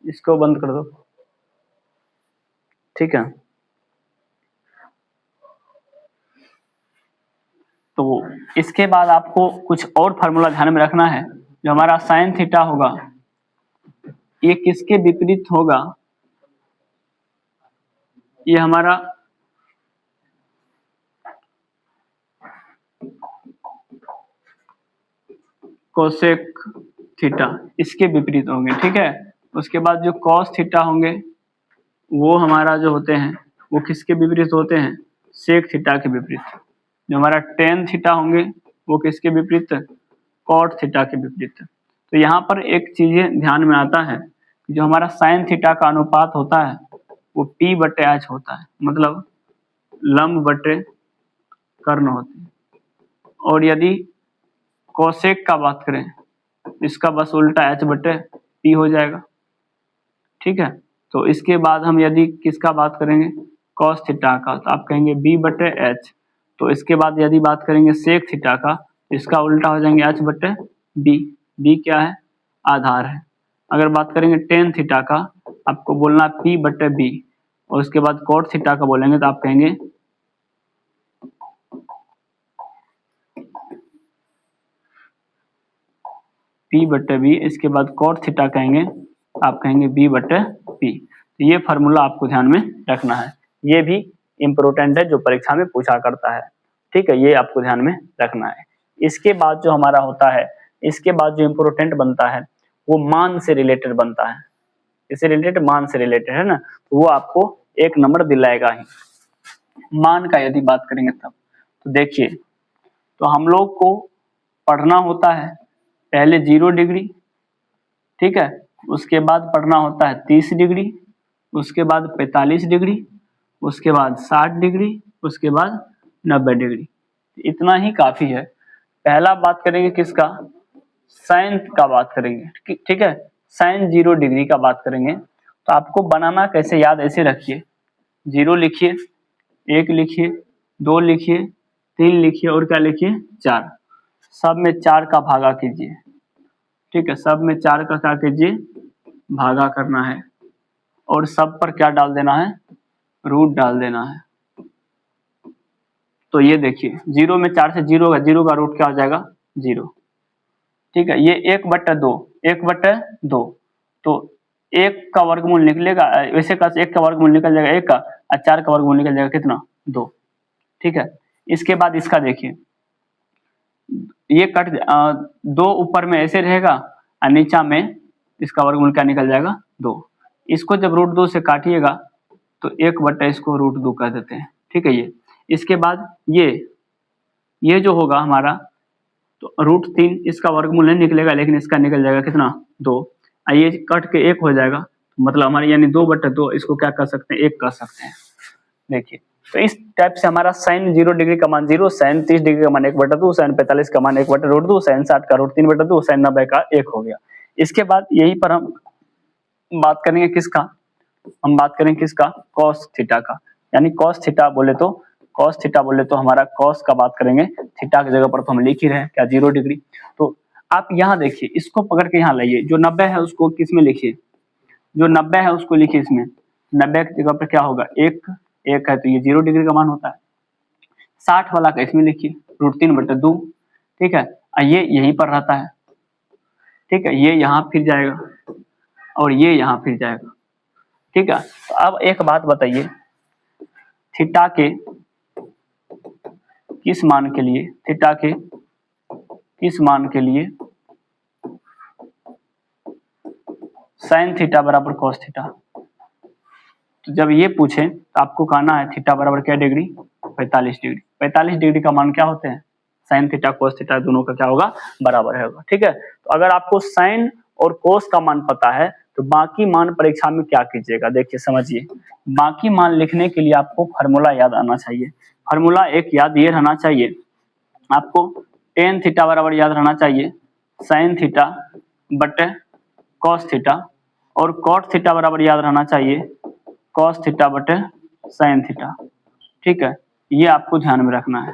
इसको बंद कर दो, ठीक है। तो इसके बाद आपको कुछ और फार्मूला ध्यान में रखना है। जो हमारा साइन थीटा होगा ये किसके विपरीत होगा, ये हमारा कोसेक थीटा इसके विपरीत होंगे, ठीक है। उसके बाद जो कॉस थीटा होंगे वो हमारा जो होते हैं वो किसके विपरीत होते हैं, सेक थीटा के विपरीत। जो हमारा टेन थीटा होंगे वो किसके विपरीत, कॉट थीटा के विपरीत। तो यहाँ पर एक चीज ध्यान में आता है, जो हमारा साइन थीटा का अनुपात होता है वो P बटे H होता है, मतलब लंब बटे कर्ण होते हैं। और यदि कोसेक का बात करें इसका बस उल्टा H बटे P हो जाएगा, ठीक है। तो इसके बाद हम यदि किसका बात करेंगे, कॉस थीटा का, तो आप कहेंगे B बटे H। तो इसके बाद यदि बात करेंगे सेक थीटा का, इसका उल्टा हो जाएंगे H बटे B। B क्या है, आधार है। अगर बात करेंगे टेन थीटा का, आपको बोलना P बटे B। और उसके बाद कॉट थीटा का बोलेंगे तो आप कहेंगे P बटे B। इसके बाद कॉट थीटा कहेंगे, आप कहेंगे B बटे P। तो ये फार्मूला आपको ध्यान में रखना है, ये भी इम्पोर्टेंट है, जो परीक्षा में पूछा करता है, ठीक है। ये आपको ध्यान में रखना है। इसके बाद जो हमारा होता है, इसके बाद जो इम्पोर्टेंट बनता है वो मान से रिलेटेड बनता है। इससे रिलेटेड, मान से रिलेटेड है ना, तो वो आपको 1 नंबर दिलाएगा ही। मान का यदि बात करेंगे तब, तो देखिए, तो हम लोग को पढ़ना होता है पहले 0 डिग्री, ठीक है। उसके बाद पढ़ना होता है 30 डिग्री, उसके बाद 45 डिग्री, उसके बाद 60 डिग्री, उसके बाद 90 डिग्री। इतना ही काफी है। पहला बात करेंगे किसका, साइन का बात करेंगे, ठीक है। साइन 0 डिग्री का बात करेंगे, तो आपको बनाना कैसे याद, ऐसे रखिए, 0 लिखिए, 1 लिखिए, 2 लिखिए, 3 लिखिए और क्या लिखिए, 4। सब में 4 का भागा कीजिए, ठीक है। सब में 4 का क्या कीजिए, भागा करना है। और सब पर क्या डाल देना है, रूट डाल देना है। तो ये देखिए 0 में 4 से 0 का, 0 का रूट क्या हो जाएगा, 0, ठीक है। ये 1/2, 1/2, तो 1 का वर्गमूल निकलेगा, वैसे का 1 का वर्गमूल निकल जाएगा 1 का, और 4 का वर्गमूल निकल जाएगा कितना, 2, ठीक है। इसके बाद इसका देखिए, ये कट 2 ऊपर में ऐसे रहेगा और नीचा में इसका वर्गमूल क्या निकल जाएगा, 2। इसको जब √2 से काटिएगा तो 1 बटा इसको √2 कर देते हैं, ठीक है। ये इसके बाद ये जो होगा हमारा, तो √3 इसका वर्गमूल नहीं निकलेगा, लेकिन इसका निकल जाएगा कितना, 2। ये कट के 1 हो जाएगा, मतलब हमारे यानी 2/2, इसको क्या कर सकते हैं, 1 कर सकते हैं। देखिए, तो इस टाइप से हमारा साइन 0 डिग्री का मान 0, साइन 30 डिग्री का मान 1/2, साइन 45 का मान 1/√2, साइन 60 का √3/2, साइन 90 का 1 हो गया। इसके बाद यही पर हम बात करेंगे किसका, हम बात करेंगे किसका, कॉस थीटा का। यानी कॉस थीटा बोले तो हमारा कॉस का बात करेंगे, थीटा की जगह पर तो हम लिख ही रहे हैं क्या, 0 डिग्री। तो आप यहाँ देखिए, इसको पकड़ के यहाँ लाइए, जो 90 है उसको किस में लिखिए, जो 90 है उसको लिखिए इसमें, 90 की जगह पर क्या होगा, 1 है, तो ये 0 डिग्री का मान होता है। 60 वाला का इसमें लिखिए, √3/2, ठीक है। ये यहीं पर रहता है, ठीक है। ये यहाँ फिर जाएगा और ये यहाँ फिर जाएगा, ठीक है। तो अब एक बात बताइए, थीटा के किस मान के लिए, थीटा के किस मान के लिए साइन थीटा बराबर कॉस थीटा। तो जब ये पूछे तो आपको कहना है थीटा बराबर क्या डिग्री, 45 डिग्री। 45 डिग्री का मान क्या होते हैं? साइन थीटा कोस थीटा दोनों का क्या होगा? बराबर होगा। ठीक है, तो अगर आपको साइन और कोस का मान पता है तो बाकी मान परीक्षा में क्या कीजिएगा, देखिए समझिए। बाकी मान लिखने के लिए आपको फार्मूला याद आना चाहिए। फार्मूला एक याद ये रहना चाहिए आपको, टेन थीटा बराबर याद रहना चाहिए साइन थीटा बटे कॉस थीटा, और कॉट थीटा बराबर याद रहना चाहिए कॉस थीटा बटे साइन थीटा। ठीक है, ये आपको ध्यान में रखना है।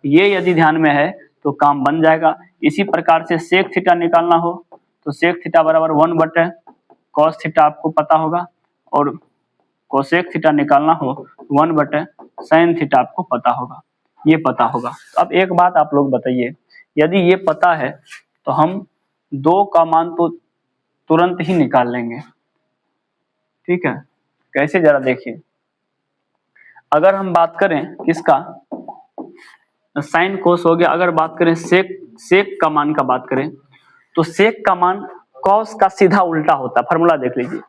ये यदि ध्यान में है तो काम बन जाएगा। इसी प्रकार से सेक थीटा निकालना हो तो सेक थीटा बराबर 1 बटे कॉस थीटा आपको पता होगा, और कोसेक थीटा निकालना हो 1 बटे साइन थीटा आपको पता होगा, ये पता होगा। तो अब एक बात आप लोग बताइए, यदि ये पता है तो हम 2 का मान तो तुरंत ही निकाल लेंगे। ठीक है, कैसे जरा देखिए। अगर हम बात करें किसका, साइन कोस हो गया। अगर बात करें सेक का मान का बात करें तो सेक का मान कॉस का सीधा उल्टा होता है। फार्मूला देख लीजिए,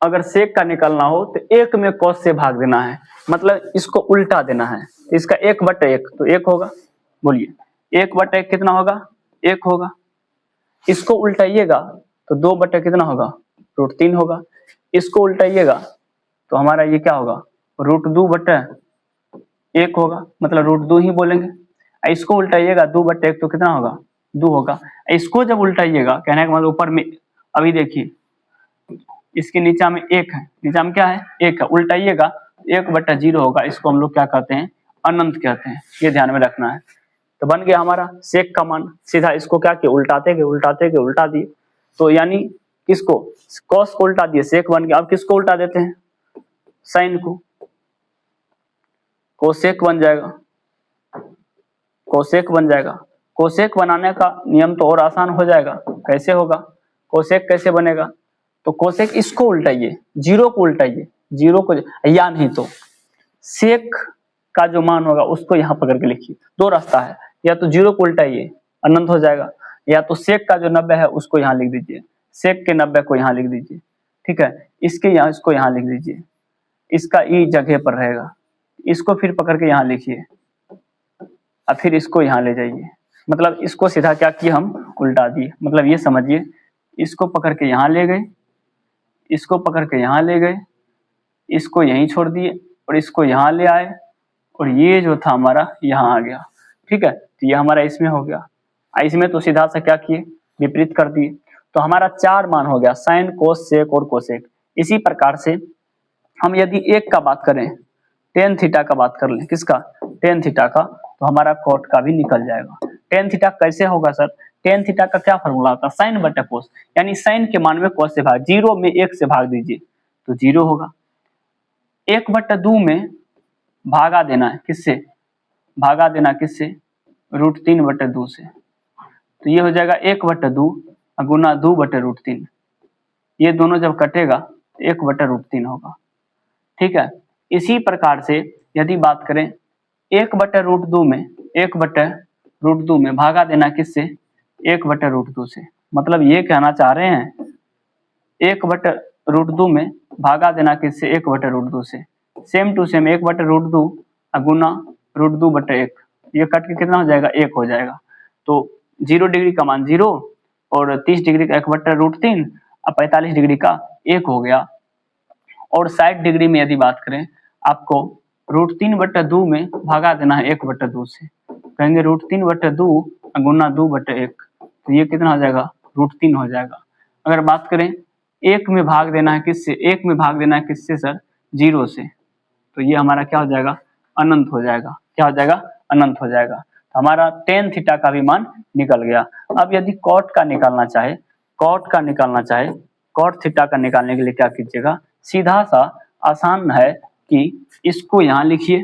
अगर सेक का निकालना हो तो 1 में कॉस से भाग देना है, मतलब इसको उल्टा देना है। इसका 1 बटे 1 तो 1 होगा, बोलिए 1 बटे 1 कितना होगा? 1 होगा। इसको उल्टाइएगा तो 2 बटे कितना होगा? √3 होगा। इसको उल्टाइएगा तो हमारा ये क्या होगा? √2 बटे 1 होगा, मतलब √2 ही बोलेंगे। इसको उल्टाइएगा 2 बटे 1 तो कितना होगा? 2 होगा। इसको जब उल्टाइएगा, कहने का मतलब ऊपर में, अभी देखिए इसके नीचा में 1 है, नीचा में क्या है? 1 है। उल्टाइएगा 1 बटा 0 होगा। इसको हम लोग क्या कहते हैं? अनंत कहते हैं। ये ध्यान में रखना है। तो बन गया हमारा सेक का मान। सीधा इसको क्या किया? उल्टाते गए उल्टा दिए। तो यानी किसको? कॉस को उल्टा दिए, सेक बन गया। अब किसको उल्टा देते हैं? साइन को, कोसेक बन जाएगा। कोसेक बन जाएगा। कोसेक बनाने का नियम तो और आसान हो जाएगा। कैसे होगा? कोसेक कैसे बनेगा? तो कोसेक इसको उल्टाइए, 0 को उल्टाइए, 0 को, या नहीं तो सेक का जो मान होगा उसको यहाँ पकड़ के लिखिए। 2 रास्ता है, या तो 0 को उल्टाइए अनंत हो जाएगा, या तो सेक का जो 90 है उसको यहाँ लिख दीजिए, सेक के 90 को यहाँ लिख दीजिए। ठीक है, इसके यहाँ इसको यहाँ लिख दीजिए, इसका ई जगह पर रहेगा। इसको फिर पकड़ के यहाँ लिखिए और फिर इसको यहाँ ले जाइए। मतलब इसको सीधा क्या किए हम? उल्टा दिए। मतलब ये समझिए, इसको पकड़ के यहाँ ले गए, इसको पकड़ के यहाँ ले गए, इसको यहीं छोड़ दिए और इसको यहाँ ले आए, और ये जो था हमारा यहाँ आ गया। ठीक है, तो ये हमारा इसमें हो गया। इसमें तो सीधा सा क्या किए? विपरीत कर दिए। तो हमारा 4 मान हो गया, साइन कोस सेक और कोसेक। इसी प्रकार से हम यदि एक का बात करें, टेन थीटा का बात कर लें, किसका? टेन थीटा का, तो हमारा कॉट का भी निकल जाएगा। टेन थीटा कैसे होगा सर? टेन थीटा का क्या फॉर्मूला होता है? साइन बटे कोस, यानी साइन के मान में कोस से भाग, 0 में 1 से भाग दीजिए तो 0 होगा। 1 बटे 2 में भागा देना है, किससे? भागा देना किससे? √3 बटे 2 से। तो ये हो जाएगा 1 बटे 2 गुना 2 बटे √3। ये दोनों जब कटेगा तो 1 बटे √3 होगा। ठीक है, इसी प्रकार से यदि बात करें 1 बटे √2 में, 1 बटे √2 में भागा देना किससे? 1 बटे √2 से। मतलब ये कहना चाह रहे हैं 1 बटे √2 में भागा देना किससे? 1 बटे √2 से। सेम टू सेम 1 बटे √2 गुना √2 बटे 1, ये कट के कितना हो जाएगा? 1 हो जाएगा। तो 0 डिग्री का मान 0 और 30 डिग्री का 1 बटे √3 और 45 डिग्री का 1 हो गया। और 60 डिग्री में यदि बात करें, आपको √3 बटे 2 में भागा देना है 1 बटे 2 से। कहेंगे √3 बटे 2 गुना 2 बटे 1, तो ये कितना हो जाएगा? √3 हो जाएगा। अगर बात करें 1 में भाग देना है किससे? 1 में भाग देना है किससे सर? 0 से। तो ये हमारा क्या हो जाएगा? अनंत हो जाएगा। क्या हो जाएगा? अनंत हो जाएगा। तो हमारा टेन थीटा का भी मान निकल गया। अब यदि कॉट का निकालना चाहे, कॉट थीटा का निकालने के लिए क्या कीजिएगा? सीधा सा आसान है कि इसको यहाँ लिखिए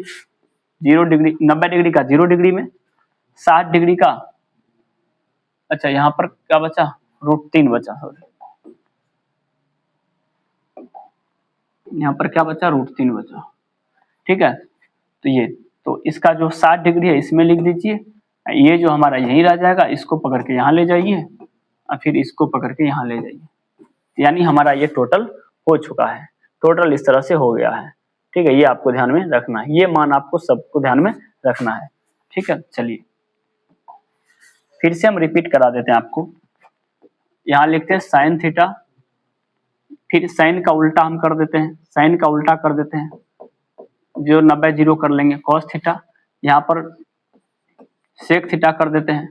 0 डिग्री, 90 डिग्री का 0 डिग्री में, 60 डिग्री का, अच्छा यहाँ पर क्या बचा? √3 बचा, सॉरी यहाँ पर क्या बचा? √3 बचा। ठीक है, तो ये, तो इसका जो 60 डिग्री है इसमें लिख दीजिए, ये जो हमारा यहीं रह जाएगा, इसको पकड़ के यहाँ ले जाइए और फिर इसको पकड़ के यहाँ ले जाइए। यानी हमारा ये टोटल हो चुका है। टोटल इस तरह से हो गया है। ठीक है, ये आपको ध्यान में रखना है, ये मान आपको सबको ध्यान में रखना है। ठीक है, चलिए फिर से हम रिपीट करा देते हैं आपको। यहाँ लिखते हैं साइन थीटा, फिर साइन का उल्टा हम कर देते हैं, साइन का उल्टा कर देते हैं, जो 90 जीरो कर लेंगे कॉस थीटा, यहाँ पर सेक थीटा कर देते हैं,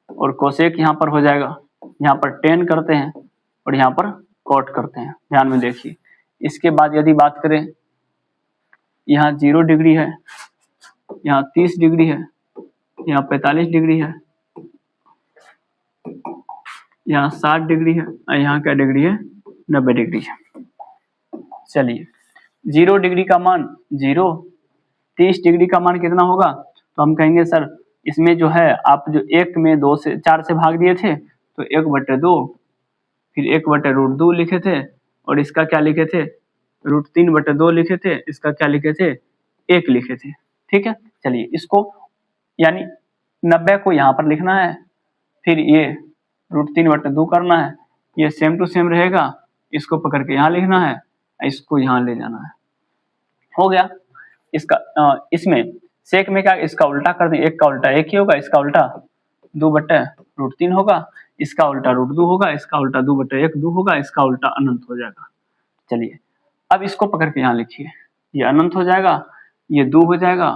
और कोसेक यहाँ पर हो जाएगा, यहाँ पर टेन करते हैं, और यहाँ पर कॉट करते हैं। ध्यान में देखिए, इसके बाद यदि बात करें, यहाँ 0 डिग्री है, यहाँ 30 डिग्री है, यहाँ 45 डिग्री है, यहाँ 60 डिग्री है, और यहाँ क्या डिग्री है, 90 डिग्री है। चलिए 0 डिग्री का मान 0, 30 डिग्री का मान कितना होगा, तो हम कहेंगे सर इसमें जो है आप जो 1 में 2 से 4 से भाग दिए थे, तो 1/2, फिर 1/√2 लिखे थे, और इसका क्या लिखे थे, √3/2 लिखे थे, इसका क्या लिखे थे, 1 लिखे थे। ठीक है, चलिए इसको यानी 90 को यहाँ पर लिखना है, फिर ये √3/2 करना है, ये सेम टू सेम रहेगा, इसको पकड़ के यहाँ लिखना है, इसको यहाँ ले जाना है। हो गया इसका इसमें सेक में क्या, इसका उल्टा कर दें, 1 का उल्टा 1 ही होगा, इसका उल्टा 2/√3 होगा, इसका उल्टा √2 होगा, इसका उल्टा 2/1 2 होगा, इसका उल्टा अनंत हो जाएगा। चलिए अब इसको पकड़ के यहाँ लिखिए, ये अनंत हो जाएगा, ये 2 हो जाएगा,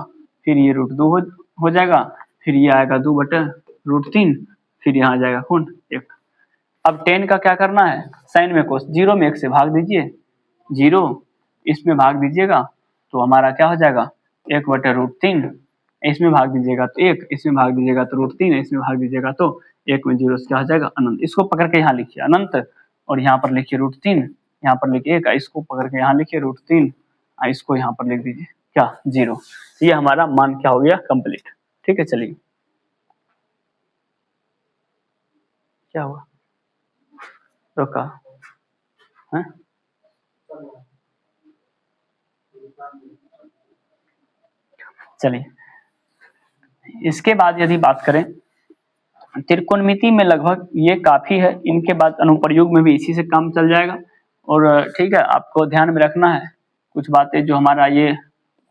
फिर ये √2 हो जाएगा, फिर ये आएगा 2/√3, फिर यहाँ आ जाएगा कौन 1। अब 10 का क्या करना है, साइन में कोस 0 में 1 से भाग दीजिए, 0 इसमें भाग दीजिएगा तो हमारा क्या हो जाएगा 1/√3, इसमें भाग दीजिएगा तो 1, इसमें भाग दीजिएगा तो √3, इसमें भाग दीजिएगा तो 1 में 0 से क्या हो जाएगा अनंत। इसको पकड़ के यहाँ लिखिए अनंत, और यहाँ पर लिखिए √3, यहाँ पर लिखिए 1, इसको पकड़ के यहाँ लिखिए √3, इसको यहाँ पर लिख दीजिए क्या 0। ये हमारा मान क्या हो गया कंप्लीट। ठीक है, चलिए क्या हुआ, रोका है? चलिए इसके बाद यदि बात करें त्रिकोणमिति में लगभग ये काफी है, इनके बाद अनुप्रयोग में भी इसी से काम चल जाएगा। और ठीक है, आपको ध्यान में रखना है कुछ बातें, जो हमारा ये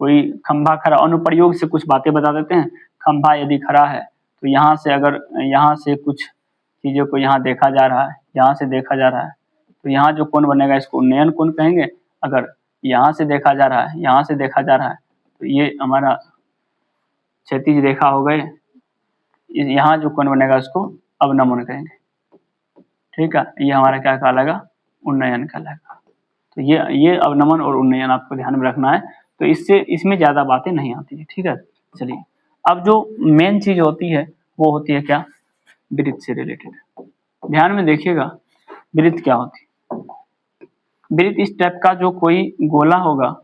कोई खंभा खड़ा, अनुप्रयोग से कुछ बातें बता देते हैं। खंभा यदि खड़ा है तो यहाँ से अगर यहाँ से कुछ चीजों को यहाँ देखा जा रहा है, यहाँ से देखा जा रहा है, तो यहाँ जो कोण बनेगा इसको उन्नयन कोण कहेंगे। अगर यहाँ से देखा जा रहा है, यहाँ से देखा जा रहा है, तो ये हमारा क्षैतिज रेखा हो गए, यहाँ जो कोण बनेगा उसको अवनमन कहेंगे। ठीक है, ये हमारा क्या कहलाएगा, उन्नयन कहलाएगा। तो ये अवनमन और उन्नयन आपको ध्यान में रखना है, तो इससे इसमें ज्यादा बातें नहीं आती है। ठीक है, चलिए अब जो मेन चीज होती है वो होती है क्या, वृत्त से रिलेटेड। ध्यान में देखिएगा वृत्त क्या होती है। वृत्त इस टाइप का जो कोई गोला होगा,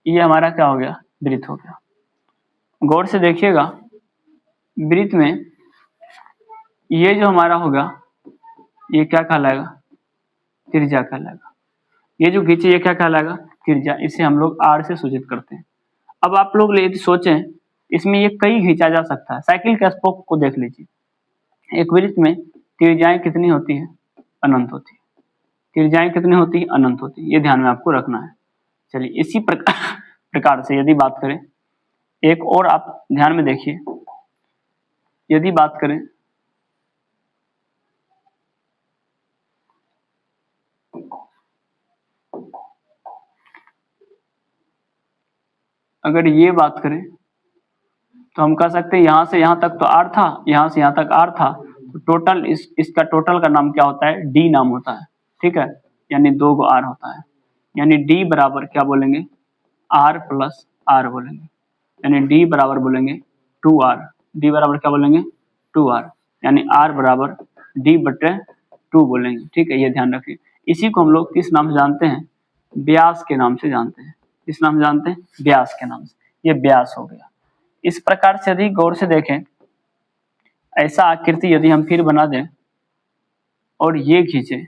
ये हमारा क्या हो गया, वृत्त हो गया। गौर से देखिएगा वृत्त में ये जो हमारा होगा ये क्या कहलाएगा, त्रिज्या कहलाएगा। ये जो खींचे ये क्या कहलाएगा, त्रिज्या। इसे हम लोग r से सूचित करते हैं। अब आप लोग यदि सोचें इसमें ये कई खींचा जा सकता है। साइकिल के स्पोक को देख लीजिए, एक वृत्त में त्रिज्याएं कितनी होती है, अनंत होती है। त्रिज्याएं कितनी होती है, अनंत होती है। ये ध्यान में आपको रखना है। चलिए इसी प्रकार से यदि बात करें, एक और आप ध्यान में देखिए, यदि बात करें अगर ये बात करें तो हम कह सकते हैं यहाँ से यहाँ तक तो r था, यहाँ से यहाँ तक r था, तो टोटल इसका टोटल का नाम क्या होता है, d नाम होता है। ठीक है, यानी 2 गो r होता है, यानी d बराबर क्या बोलेंगे, r प्लस r बोलेंगे, यानी d बराबर बोलेंगे 2r। d बराबर क्या बोलेंगे, 2r, यानी r बराबर d/2 बोलेंगे। ठीक है, ये ध्यान रखिए। इसी को हम लोग किस नाम से जानते हैं, व्यास के नाम से जानते हैं। किस नाम से जानते हैं, व्यास के नाम से। ये व्यास हो गया। इस प्रकार से यदि गौर से देखें, ऐसा आकृति यदि हम फिर बना दें और ये खींचे,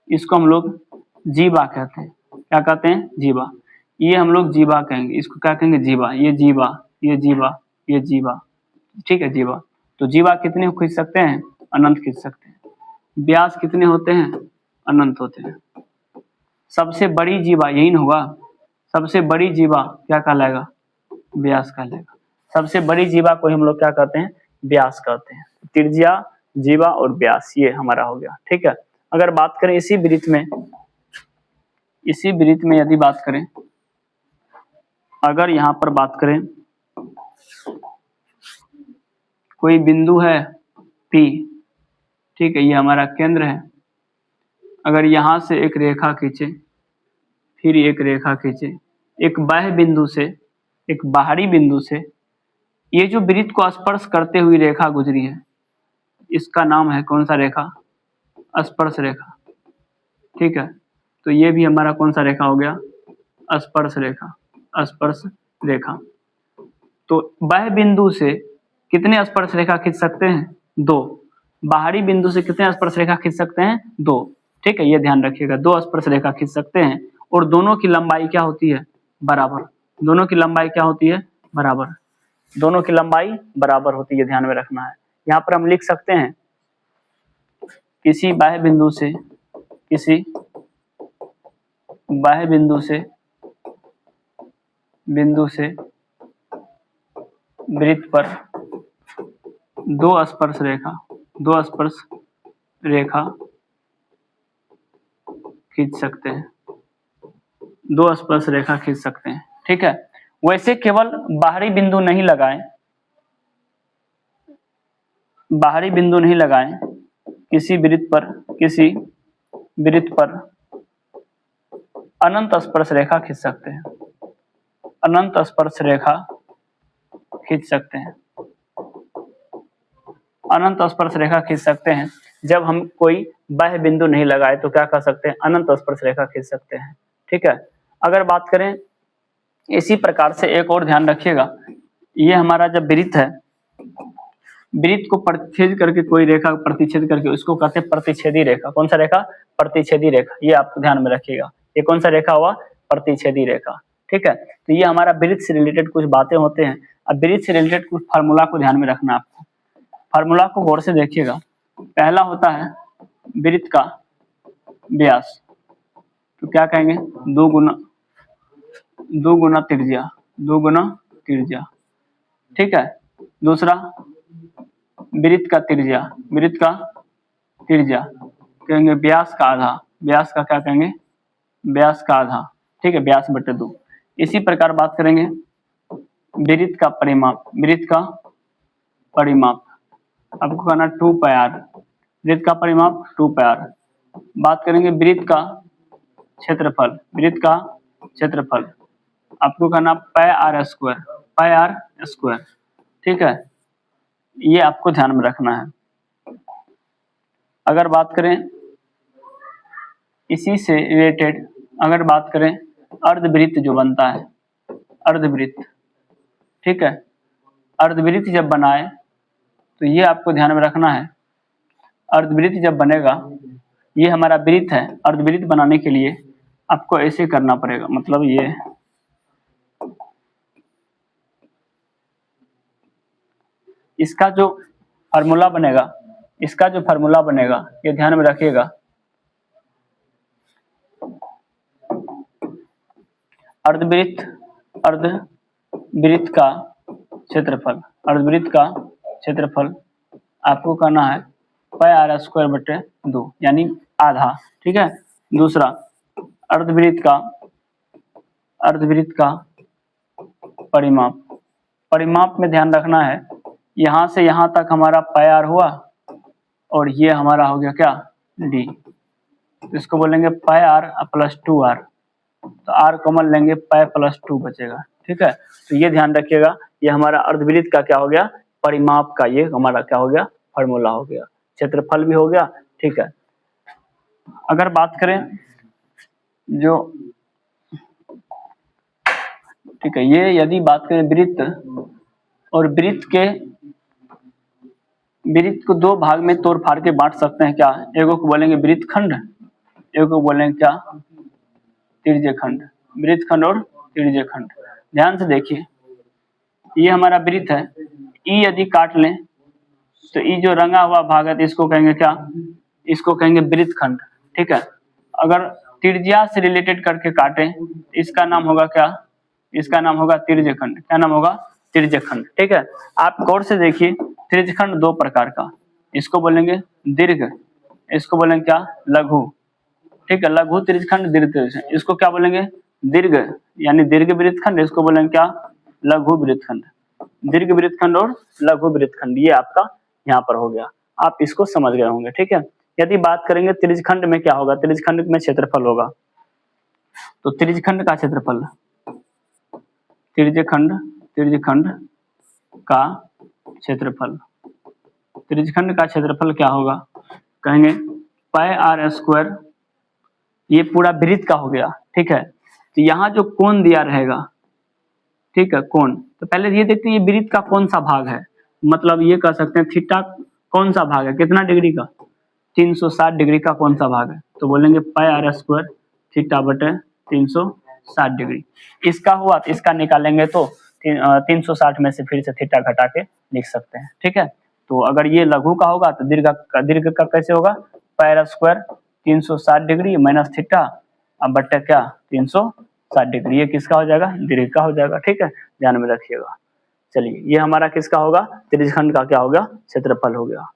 इसको हम लोग जीवा कहते हैं। क्या कहते हैं, जीवा। ये हम लोग जीवा कहेंगे, इसको क्या कहेंगे, जीवा। ये जीवा, ये जीवा, ये जीवा। ठीक है, जीवा। तो जीवा कितने खींच सकते हैं, अनंत खींच सकते हैं। व्यास कितने होते हैं, अनंत होते हैं। सबसे बड़ी जीवा यही न होगा, सबसे बड़ी जीवा क्या कहलाएगा, व्यास कहलाएगा। सबसे बड़ी जीवा को हम लोग क्या कहते हैं, व्यास कहते हैं। त्रिज्या, जीवा और व्यास ये हमारा हो गया, ठीक है। अगर बात करें इसी वृत्त में यदि बात करें, अगर यहाँ पर बात करें कोई बिंदु है P, ठीक है, ये हमारा केंद्र है। अगर यहाँ से एक रेखा खींचे, फिर एक रेखा खींचे, एक बाह्य बिंदु से, एक बाहरी बिंदु से, ये जो वृत्त को स्पर्श करते हुई रेखा गुजरी है, इसका नाम है कौन सा रेखा, स्पर्श रेखा, ठीक है। तो ये भी हमारा कौन सा रेखा हो गया, स्पर्श रेखा, स्पर्श रेखा। तो बाह्य बिंदु से कितने स्पर्श रेखा खींच सकते हैं, 2। बाहरी बिंदु से कितने स्पर्श रेखा खींच सकते हैं, 2, ठीक है। ये ध्यान रखिएगा, 2 स्पर्श रेखा खींच सकते हैं और दोनों की लंबाई क्या होती है, बराबर। दोनों की लंबाई क्या होती है, बराबर। दोनों की लंबाई बराबर होती है, ध्यान में रखना है। यहाँ पर हम लिख सकते हैं किसी बाह्य बिंदु से, किसी बाह्य बिंदु से वृत्त पर 2 स्पर्श रेखा खींच सकते हैं, 2 स्पर्श रेखा खींच सकते हैं, ठीक है। वैसे केवल बाहरी बिंदु नहीं लगाएं, बाहरी बिंदु नहीं लगाएं, किसी वृत्त पर अनंत स्पर्श रेखा खींच सकते हैं, अनंत स्पर्श रेखा खींच सकते हैं, अनंत स्पर्श रेखा खींच सकते हैं। जब हम कोई बाह्य बिंदु नहीं लगाए तो क्या कर सकते हैं, अनंत स्पर्श रेखा खींच सकते हैं, ठीक है। अगर बात करें इसी प्रकार से एक और ध्यान रखिएगा, ये हमारा जब वृत्त है, वृत्त को प्रतिच्छेद करके कोई रेखा प्रतिच्छेद करके उसको कहते हैं प्रतिच्छेदी रेखा। कौन सा रेखा, प्रतिच्छेदी रेखा। ये आपको ध्यान में रखिएगा, ये कौन सा रेखा हुआ, प्रतिच्छेदी रेखा, ठीक है। तो ये हमारा वृत्त से रिलेटेड कुछ बातें होते हैं। अब वृत्त से रिलेटेड कुछ फार्मूला को ध्यान में रखना आपको, फार्मूला को गौर से देखिएगा। पहला होता है वृत्त का व्यास, तो क्या कहेंगे, 2 गुना त्रिज्या, ठीक है। दूसरा वृत्त का त्रिज्या कहेंगे व्यास का आधा, व्यास का क्या कहेंगे, व्यास का आधा, ठीक है, व्यास बटे 2। इसी प्रकार बात करेंगे वृत्त का परिमाप, आपको कहना 2 πr, वृत्त का परिमाप 2 πr। बात करेंगे वृत्त का क्षेत्रफल, आपको कहना πr स्क्वायर, ठीक है। ये आपको ध्यान में रखना है। अगर बात करें इसी से रिलेटेड, अगर बात करें अर्धवृत्त जो बनता है, अर्धवृत्त, ठीक है, अर्धवृत्त जब बनाए तो ये आपको ध्यान में रखना है। अर्धवृत्त जब बनेगा, ये हमारा वृत्त है, अर्धवृत्त बनाने के लिए आपको ऐसे करना पड़ेगा, मतलब ये इसका जो फार्मूला बनेगा, ये ध्यान में रखिएगा। अर्धवृत्त का क्षेत्रफल आपको करना है πr स्क्वायर बटे 2, यानी आधा, ठीक है। दूसरा अर्धवृत्त का परिमाप में ध्यान रखना है, यहाँ से यहाँ तक हमारा πr हुआ और ये हमारा हो गया क्या, d, इसको बोलेंगे πr प्लस 2r, तो r कॉमन लेंगे, π प्लस 2 बचेगा, ठीक है। तो ये ध्यान रखिएगा, ये हमारा अर्धवृत्त का क्या हो गया, परिमाप का ये हमारा क्या हो गया, फार्मूला हो गया, क्षेत्रफल भी हो गया, ठीक है। अगर बात करें जो, ठीक है, ये यदि बात करें वृत्त, और वृत्त को 2 भाग में तोड़ फाड़ के बांट सकते हैं, क्या, एगो को बोलेंगे वृत्त खंड, एगो को बोलेंगे क्या, त्रिज्य खंड, वृत्त खंड और त्रिज्य खंड। ध्यान से देखिए, ये हमारा वृत्त है, ई यदि काट लें तो ई जो रंगा हुआ भाग है इसको कहेंगे क्या, इसको कहेंगे वृत्त खंड, ठीक है। अगर त्रिज्या से रिलेटेड करके काटें, इसका नाम होगा क्या, इसका नाम होगा त्रिज्यखंड। क्या नाम होगा, त्रिज्यखंड। ठीक है, आप गौर से देखिए, त्रिज्यखंड दो प्रकार का, इसको बोलेंगे दीर्घ, इसको बोलेंगे क्या, लघु। ठीक है, लघु त्रिज्यखंड, दीर्घ त्रिज्यखंड, इसको क्या बोलेंगे, दीर्घ यानी दीर्घ वृत्तखंड, इसको बोलेंगे क्या, लघु वृत्तखंड। दीर्घ वृत्तखंड और लघु वृत्तखंड, ये आपका यहाँ पर हो गया, आप इसको समझ गए होंगे। ठीक है, यदि बात करेंगे त्रिज्यखंड में क्या होगा, त्रिज्यखंड में क्षेत्रफल होगा, तो त्रिज्यखंड का क्षेत्रफल, त्रिज्यखंड, त्रिज्यखंड का क्षेत्रफल, त्रिज्यखंड का क्षेत्रफल क्या होगा, कहेंगे पाई आर स्क्वायर, ये पूरा वृत्त का हो गया। ठीक है, तो यहाँ जो कोण दिया रहेगा, ठीक है, कोण, तो पहले ये देखते हैं ये वृत्त का कौन सा भाग है, मतलब ये कह सकते हैं थीटा कौन सा भाग है, कितना डिग्री का, 360 डिग्री का कौन सा भाग है, तो बोलेंगे पाई आर स्क्वायर थीटा बटे 360 डिग्री। इसका हुआ तो इसका निकालेंगे तो 360 में से फिर से थीटा घटा के लिख सकते हैं। ठीक है, तो अगर ये लघु का होगा तो दीर्घ का कैसे होगा, pi r square 360 degree minus theta अब बटे क्या 360 डिग्री, ये किसका हो जाएगा, दीर्घ का हो जाएगा। ठीक है, ध्यान में रखिएगा। चलिए, ये हमारा किसका होगा, त्रिज्यखंड का क्या हो गया, क्षेत्रफल हो गया।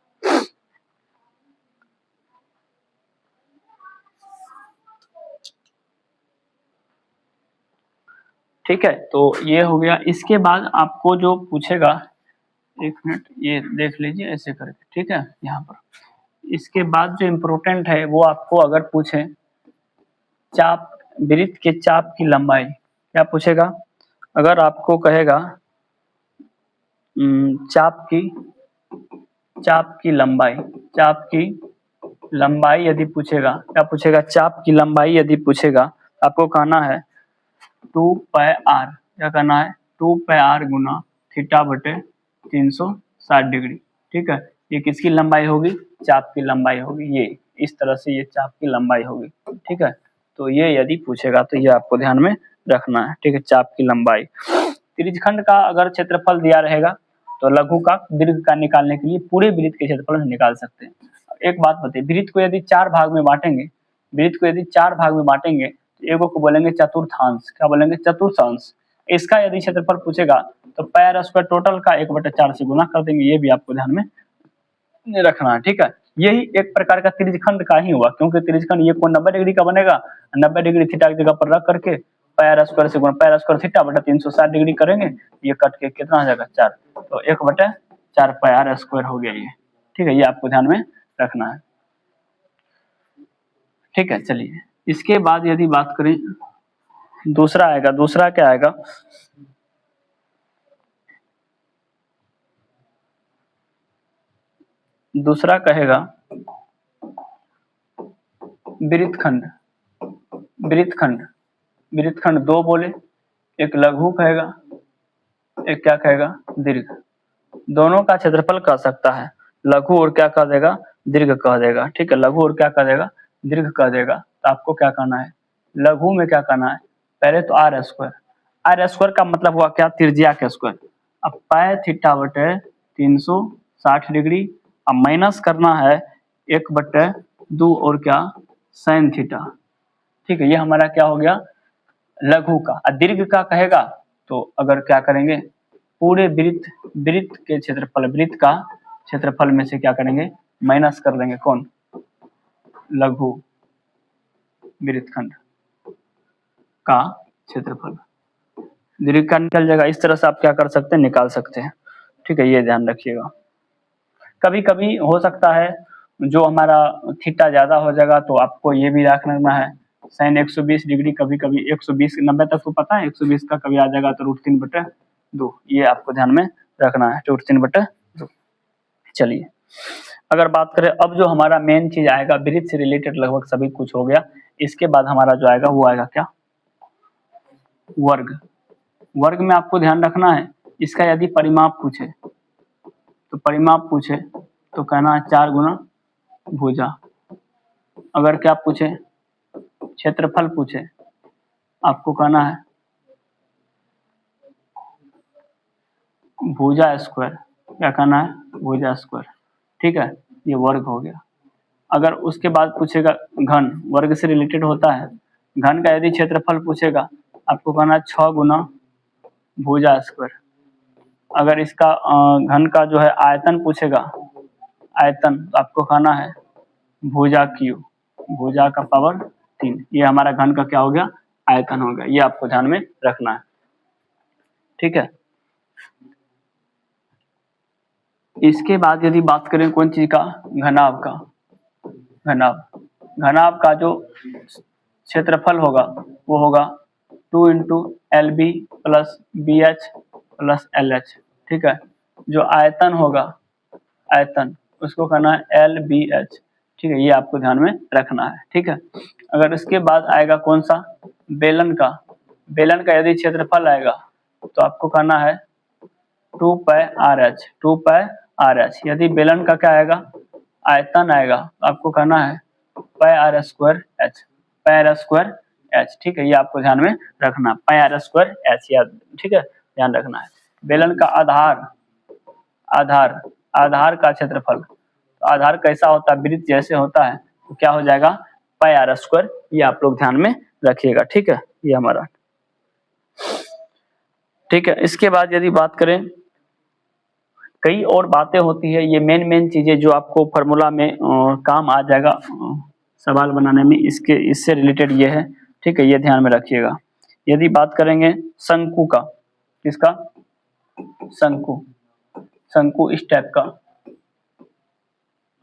ठीक है, तो ये हो गया। इसके बाद आपको जो पूछेगा, एक मिनट ये देख लीजिए ऐसे करके, ठीक है, यहाँ पर इसके बाद जो इम्पोर्टेंट है वो आपको अगर पूछे चाप, वृत्त के चाप की लंबाई, क्या पूछेगा, अगर आपको कहेगा चाप की लंबाई, चाप की लंबाई यदि पूछेगा, क्या पूछेगा, चाप की लंबाई यदि पूछेगा, आपको कहना है 2 पाई आर, क्या करना है, 2 पाई आर गुना थीटा बटे 360 डिग्री। ठीक है, ये किसकी लंबाई होगी, चाप की लंबाई होगी, ये इस तरह से ये चाप की लंबाई होगी। ठीक है, तो ये यदि पूछेगा तो ये आपको ध्यान में रखना है। ठीक है, चाप की लंबाई। त्रिज्यखंड का अगर क्षेत्रफल दिया रहेगा तो लघु का दीर्घ का निकालने के लिए पूरे वृत्त के क्षेत्रफल से निकाल सकते हैं। एक बात बताइए, वृत्त को यदि 4 भाग में बांटेंगे, वृत्त को यदि 4 भाग में बांटेंगे तो एगो को बोलेंगे चतुर्थांश, क्या बोलेंगे, चतुर्थांश। इसका यदि क्षेत्रफल पूछेगा तो पाई आर स्क्वायर टोटल का 1/4 से गुना कर देंगे, ये भी आपको ध्यान में रखना है। ठीक है, यही एक प्रकार का त्रिज्यखंड का ही हुआ, क्योंकि त्रिज्यखंड ये कोण 90 डिग्री का बनेगा, 90 डिग्री थीटा की जगह पर रख करके पाई आर स्क्वायर से गुणा, पाई आर स्क्वायर थीटा बटा 360 डिग्री करेंगे, ये कट के कितना आ जाएगा 4, तो 1/4 पाई आर स्क्वायर हो गया ये। ठीक है, ये आपको ध्यान में रखना है। ठीक है, चलिए इसके बाद यदि बात करें, दूसरा आएगा, दूसरा क्या आएगा, दूसरा कहेगा वृत्तखंड, वृत्तखंड, वृत्तखंड दो बोले, एक लघु कहेगा, एक क्या कहेगा, दीर्घ। दोनों का क्षेत्रफल कह सकता है, लघु और क्या कह देगा, दीर्घ कह देगा। ठीक है, लघु और क्या कह देगा, दीर्घ कह देगा। तो आपको क्या कहना है, लघु में क्या करना है, पहले तो आर स्क्वायर, आर स्क्वायर का मतलब हुआ क्या, त्रिज्या के स्क्वायर। अब पाई थीटा बटे 360 डिग्री, अब माइनस करना है 1/2 और क्या, साइन थीटा। ठीक है, ये हमारा क्या हो गया, लघु का। दीर्घ का कहेगा तो अगर क्या करेंगे, पूरे वृत्त के क्षेत्रफल, वृत्त का क्षेत्रफल में से क्या करेंगे, माइनस कर देंगे कौन, लघु वृत्तखंड का क्षेत्रफल, दीर्घ का निकल जाएगा। इस तरह से आप क्या कर सकते हैं, निकाल सकते हैं। ठीक है, ये ध्यान रखिएगा। कभी कभी हो सकता है जो हमारा थीटा ज्यादा हो जाएगा तो आपको ये भी रखना है साइन 120 डिग्री, कभी कभी 120 90 तक तो पता है, 120 का कभी आ जाएगा तो √3/2, ये आपको ध्यान में रखना है, √3/2। चलिए अगर बात करें, अब जो हमारा मेन चीज आएगा, वृत्त से रिलेटेड लगभग सभी कुछ हो गया। इसके बाद हमारा जो आएगा वो आएगा क्या, वर्ग। वर्ग में आपको ध्यान रखना है, इसका यदि परिमाप पूछे तो परिमाप पूछे तो कहना है 4 गुना भुजा। अगर क्या पूछे, क्षेत्रफल पूछे, आपको कहना है भुजा स्क्वायर, क्या कहना है, भुजा स्क्वायर। ठीक है, ये वर्ग हो गया। अगर उसके बाद पूछेगा घन, वर्ग से रिलेटेड होता है, घन का यदि क्षेत्रफल पूछेगा आपको कहना है 6 गुना भुजा स्क्वायर। अगर इसका घन का जो है आयतन पूछेगा, आयतन तो आपको कहना है भुजा क्यू, भुजा का पावर 3। ये हमारा घन का क्या हो गया, आयतन हो गया। ये आपको ध्यान में रखना है, ठीक है। इसके बाद यदि बात करें कौन चीज का, घनाभ का, घनाभ का जो क्षेत्रफल होगा वो होगा 2 into L B plus B H plus L H, ठीक है। जो आयतन होगा, आयतन उसको कहना है एल बी एच, ठीक है। ये आपको ध्यान में रखना है, ठीक है। अगर इसके बाद आएगा कौन सा, बेलन का, बेलन का यदि क्षेत्रफल आएगा तो आपको कहना है 2 पाई आर एच, 2 पाई आर एच। यदि बेलन का क्या आएगा, आयतन आएगा तो आपको कहना है pi r square h, pi r square h, ठीक है। ये आपको ध्यान में रखना, पाई आर स्क्वायर एच, याद, ठीक है, ध्यान रखना है। बेलन का आधार, आधार, आधार का क्षेत्रफल, तो आधार कैसा होता है, वृत्त जैसे होता है, तो क्या हो जाएगा पाई आर स्क्वायर। ये आप लोग ध्यान में रखिएगा, ठीक है। ये हमारा, ठीक है। इसके बाद यदि बात करें, कई और बातें होती है, ये मेन चीजें जो आपको फॉर्मूला में काम आ जाएगा सवाल बनाने में, इससे रिलेटेड ये है, ठीक है। ये ध्यान में रखिएगा। यदि बात करेंगे शंकु का, किसका, शंकु, शंकु इस टाइप का,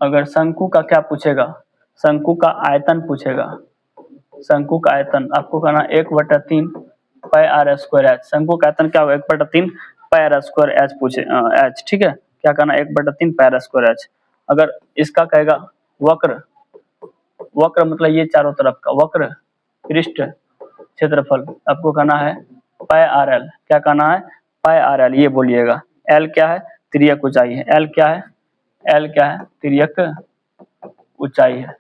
अगर शंकु का क्या पूछेगा, शंकु का आयतन पूछेगा, शंकु का आयतन आपको कहना 1/3 पाई आर स्क्वायर एच। शंकु का आयतन क्या होगा, 1/3 पाई आर स्क्वायर एच पूछे, एच, ठीक है। क्या कहना 1/3 पाई आर स्क्वायर एच। अगर इसका कहेगा वक्र, वक्र मतलब ये चारों तरफ का वक्र, पृष्ठ क्षेत्रफल, आपको कहना है पाई आर एल। क्या कहना है, पाई आर एल। ये बोलिएगा, एल क्या है, तिर्यक ऊंचाई है, एल क्या है, एल क्या है, तिर्यक ऊंचाई है,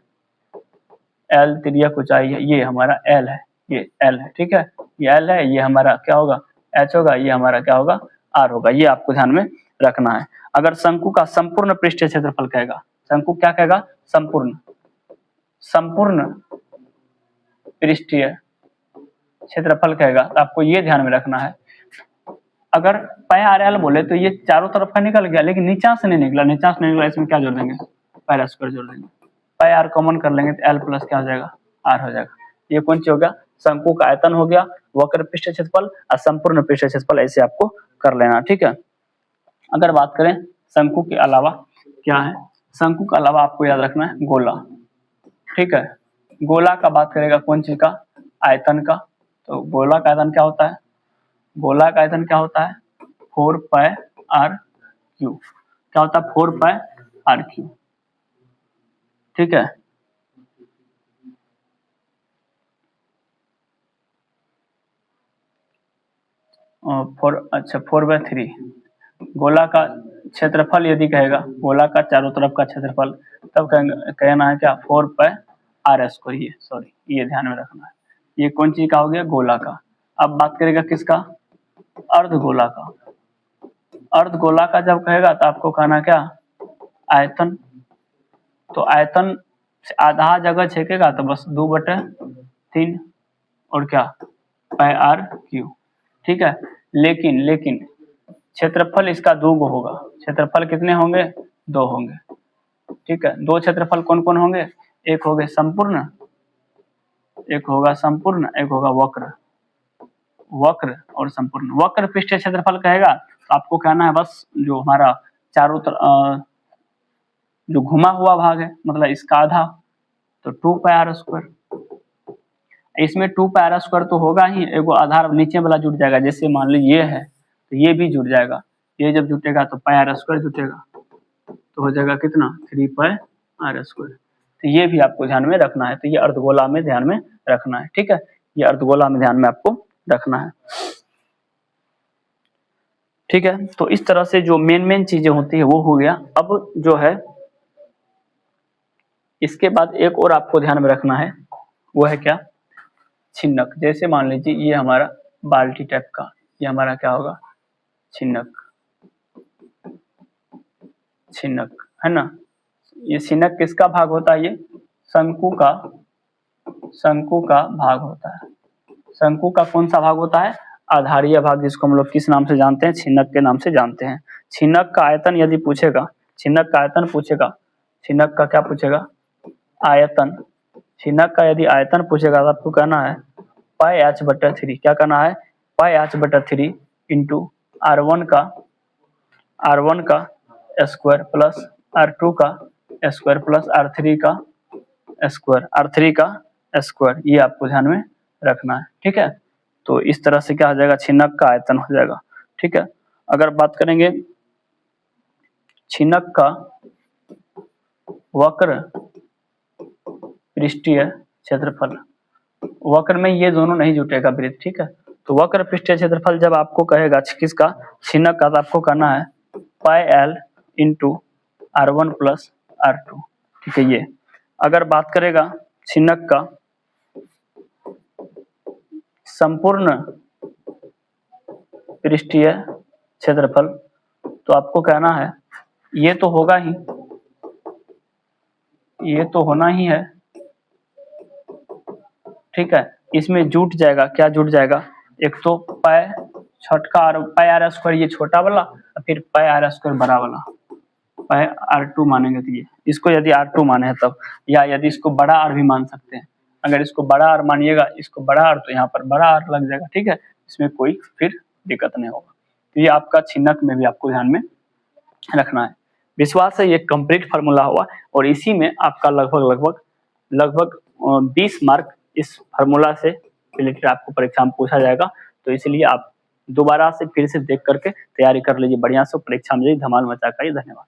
एल तिर्यक ऊंचाई है, ये हमारा एल है, ये एल है, ठीक है। ये एल है, ये हमारा क्या होगा, एच होगा, ये हमारा क्या होगा, आर होगा। ये आपको ध्यान में रखना है। अगर शंकु का संपूर्ण पृष्ठीय क्षेत्रफल कहेगा, शंकु क्या कहेगा, संपूर्ण, संपूर्ण पृष्ठीय क्षेत्रफल कहेगा, तो आपको ये ध्यान में रखना है। अगर पाई आर एल बोले तो ये चारों तरफ का निकल गया, लेकिन नीचा से नहीं निकला, नीचा से नहीं निकला, इसमें क्या जोड़ देंगे, पाई आर स्क्वायर जोड़ देंगे, पाई आर कॉमन कर लेंगे तो एल प्लस क्या हो जाएगा, आर हो जाएगा। ये कौन सी हो गया, शंकु का आयतन हो गया, वक्र पृष्ठ क्षेत्रफल और संपूर्ण पृष्ठ क्षेत्रफल, ऐसे आपको कर लेना, ठीक है। अगर बात करें शंकु के अलावा क्या है, शंकु के अलावा आपको याद रखना है गोला, ठीक है। गोला का बात करेगा कौन चीज का, आयतन का। तो गोला का आयतन क्या होता है, गोला का आयतन क्या होता है, 4 पाई आर क्यू। क्या होता है, 4 पाई आर क्यू, ठीक है। अच्छा 4/3 गोला का क्षेत्रफल यदि कहेगा, गोला का चारों तरफ का क्षेत्रफल, तब कहना है क्या, 4 पाई आर स्क्वायर। ये सॉरी, ये ध्यान में रखना है। ये कौन चीज का हो गया, गोला का। अब बात करेगा किसका, अर्धगोला का। अर्धगोला का जब कहेगा तो आपको कहना क्या, आयतन। तो आयतन से आधा जगह छेकेगा तो बस 2/3 और क्या, पाई आर क्यू, ठीक है। लेकिन क्षेत्रफल इसका 2 होगा, क्षेत्रफल कितने होंगे, 2 होंगे, ठीक है। 2 क्षेत्रफल कौन कौन होंगे, एक होगा संपूर्ण, एक होगा संपूर्ण, एक होगा वक्र, वक्र और संपूर्ण। वक्र पृष्ठीय क्षेत्रफल कहेगा तो आपको कहना है बस जो हमारा चारों तरफ जो घुमा हुआ भाग है, मतलब इसका आधा, तो 2 पाई आर स्क्वायर। इसमें 2 पाई आर स्क्वायर तो होगा ही, एगो आधार नीचे वाला जुट जाएगा, जैसे मान लीजिए ये है तो ये भी जुट जाएगा, ये जब जुटेगा तो पाई आर स्क्वायर जुटेगा, तो हो जाएगा कितना, 3 पाई आर स्क्वायर। तो ये भी आपको ध्यान में रखना है। तो ये अर्धगोला में ध्यान में रखना है, ठीक है। ये अर्धगोला में ध्यान में आपको रखना है, ठीक है। तो इस तरह से जो मेन चीजें होती है वो हो गया। अब जो है इसके बाद एक और आपको ध्यान में रखना है, वो है क्या, छिन्नक। जैसे मान लीजिए ये हमारा बाल्टी टाइप का, ये हमारा क्या होगा, छिन्नक, छिन्नक है ना। ये छिनक किसका भाग होता है? ये शंकु का भाग होता है। शंकु का कौन सा भाग होता है? आधारीय भाग, जिसको हम लोग किस नाम से जानते हैं? छिनक के नाम से जानते हैं। छिनक का आयतन यदि पूछेगा, छिनक का आयतन पूछेगा, छिनक का क्या पूछेगा? आयतन। छिनक का यदि आयतन पूछेगा तो आपको कहना है पाई h/3। क्या कहना है? पाई h/3 इंटू r1 का स्क्वायर प्लस r2 का स्क्वायर प्लस r3 का स्क्वायर। ये आपको ध्यान में रखना है, ठीक है। तो इस तरह से क्या हो जाएगा? छिनक का आयतन हो जाएगा, ठीक है। अगर बात करेंगे छिनक का वक्र पृष्ठीय क्षेत्रफल, वक्र में ये दोनों नहीं जुटेगा वृत्त, ठीक है। तो वक्र पृष्ठीय क्षेत्रफल जब आपको कहेगा किसका? छिनक का, तो आपको कहना है पाई l into r1 plus r2, ठीक है। ये अगर बात करेगा छिनक का संपूर्ण पृष्ठीय क्षेत्रफल, तो आपको कहना है ये तो होगा ही, ये तो होना ही है, ठीक है। इसमें जुट जाएगा, क्या जुट जाएगा? एक तो पाई पाई r स्क्वायर ये छोटा वाला, और फिर पाई r स्क्वायर बड़ा वाला, पाई r2 मानेंगे तो ये, इसको यदि r2 माने हैं तब, या यदि इसको बड़ा r भी मान सकते हैं। अगर इसको बड़ा r मानिएगा, इसको बड़ा r, तो यहाँ पर बड़ा r लग जाएगा, ठीक है। इसमें कोई फिर दिक्कत नहीं होगा। तो ये आपका छिनक में भी आपको ध्यान में रखना है। विश्वास है ये कंप्लीट फार्मूला हुआ, और इसी में आपका लगभग 20 मार्क इस फार्मूला से रिलेटेड आपको परीक्षा में पूछा जाएगा। तो इसलिए आप दोबारा से फिर से देख करके तैयारी कर लीजिए बढ़िया से, परीक्षा में धमाल मचा कर। धन्यवाद।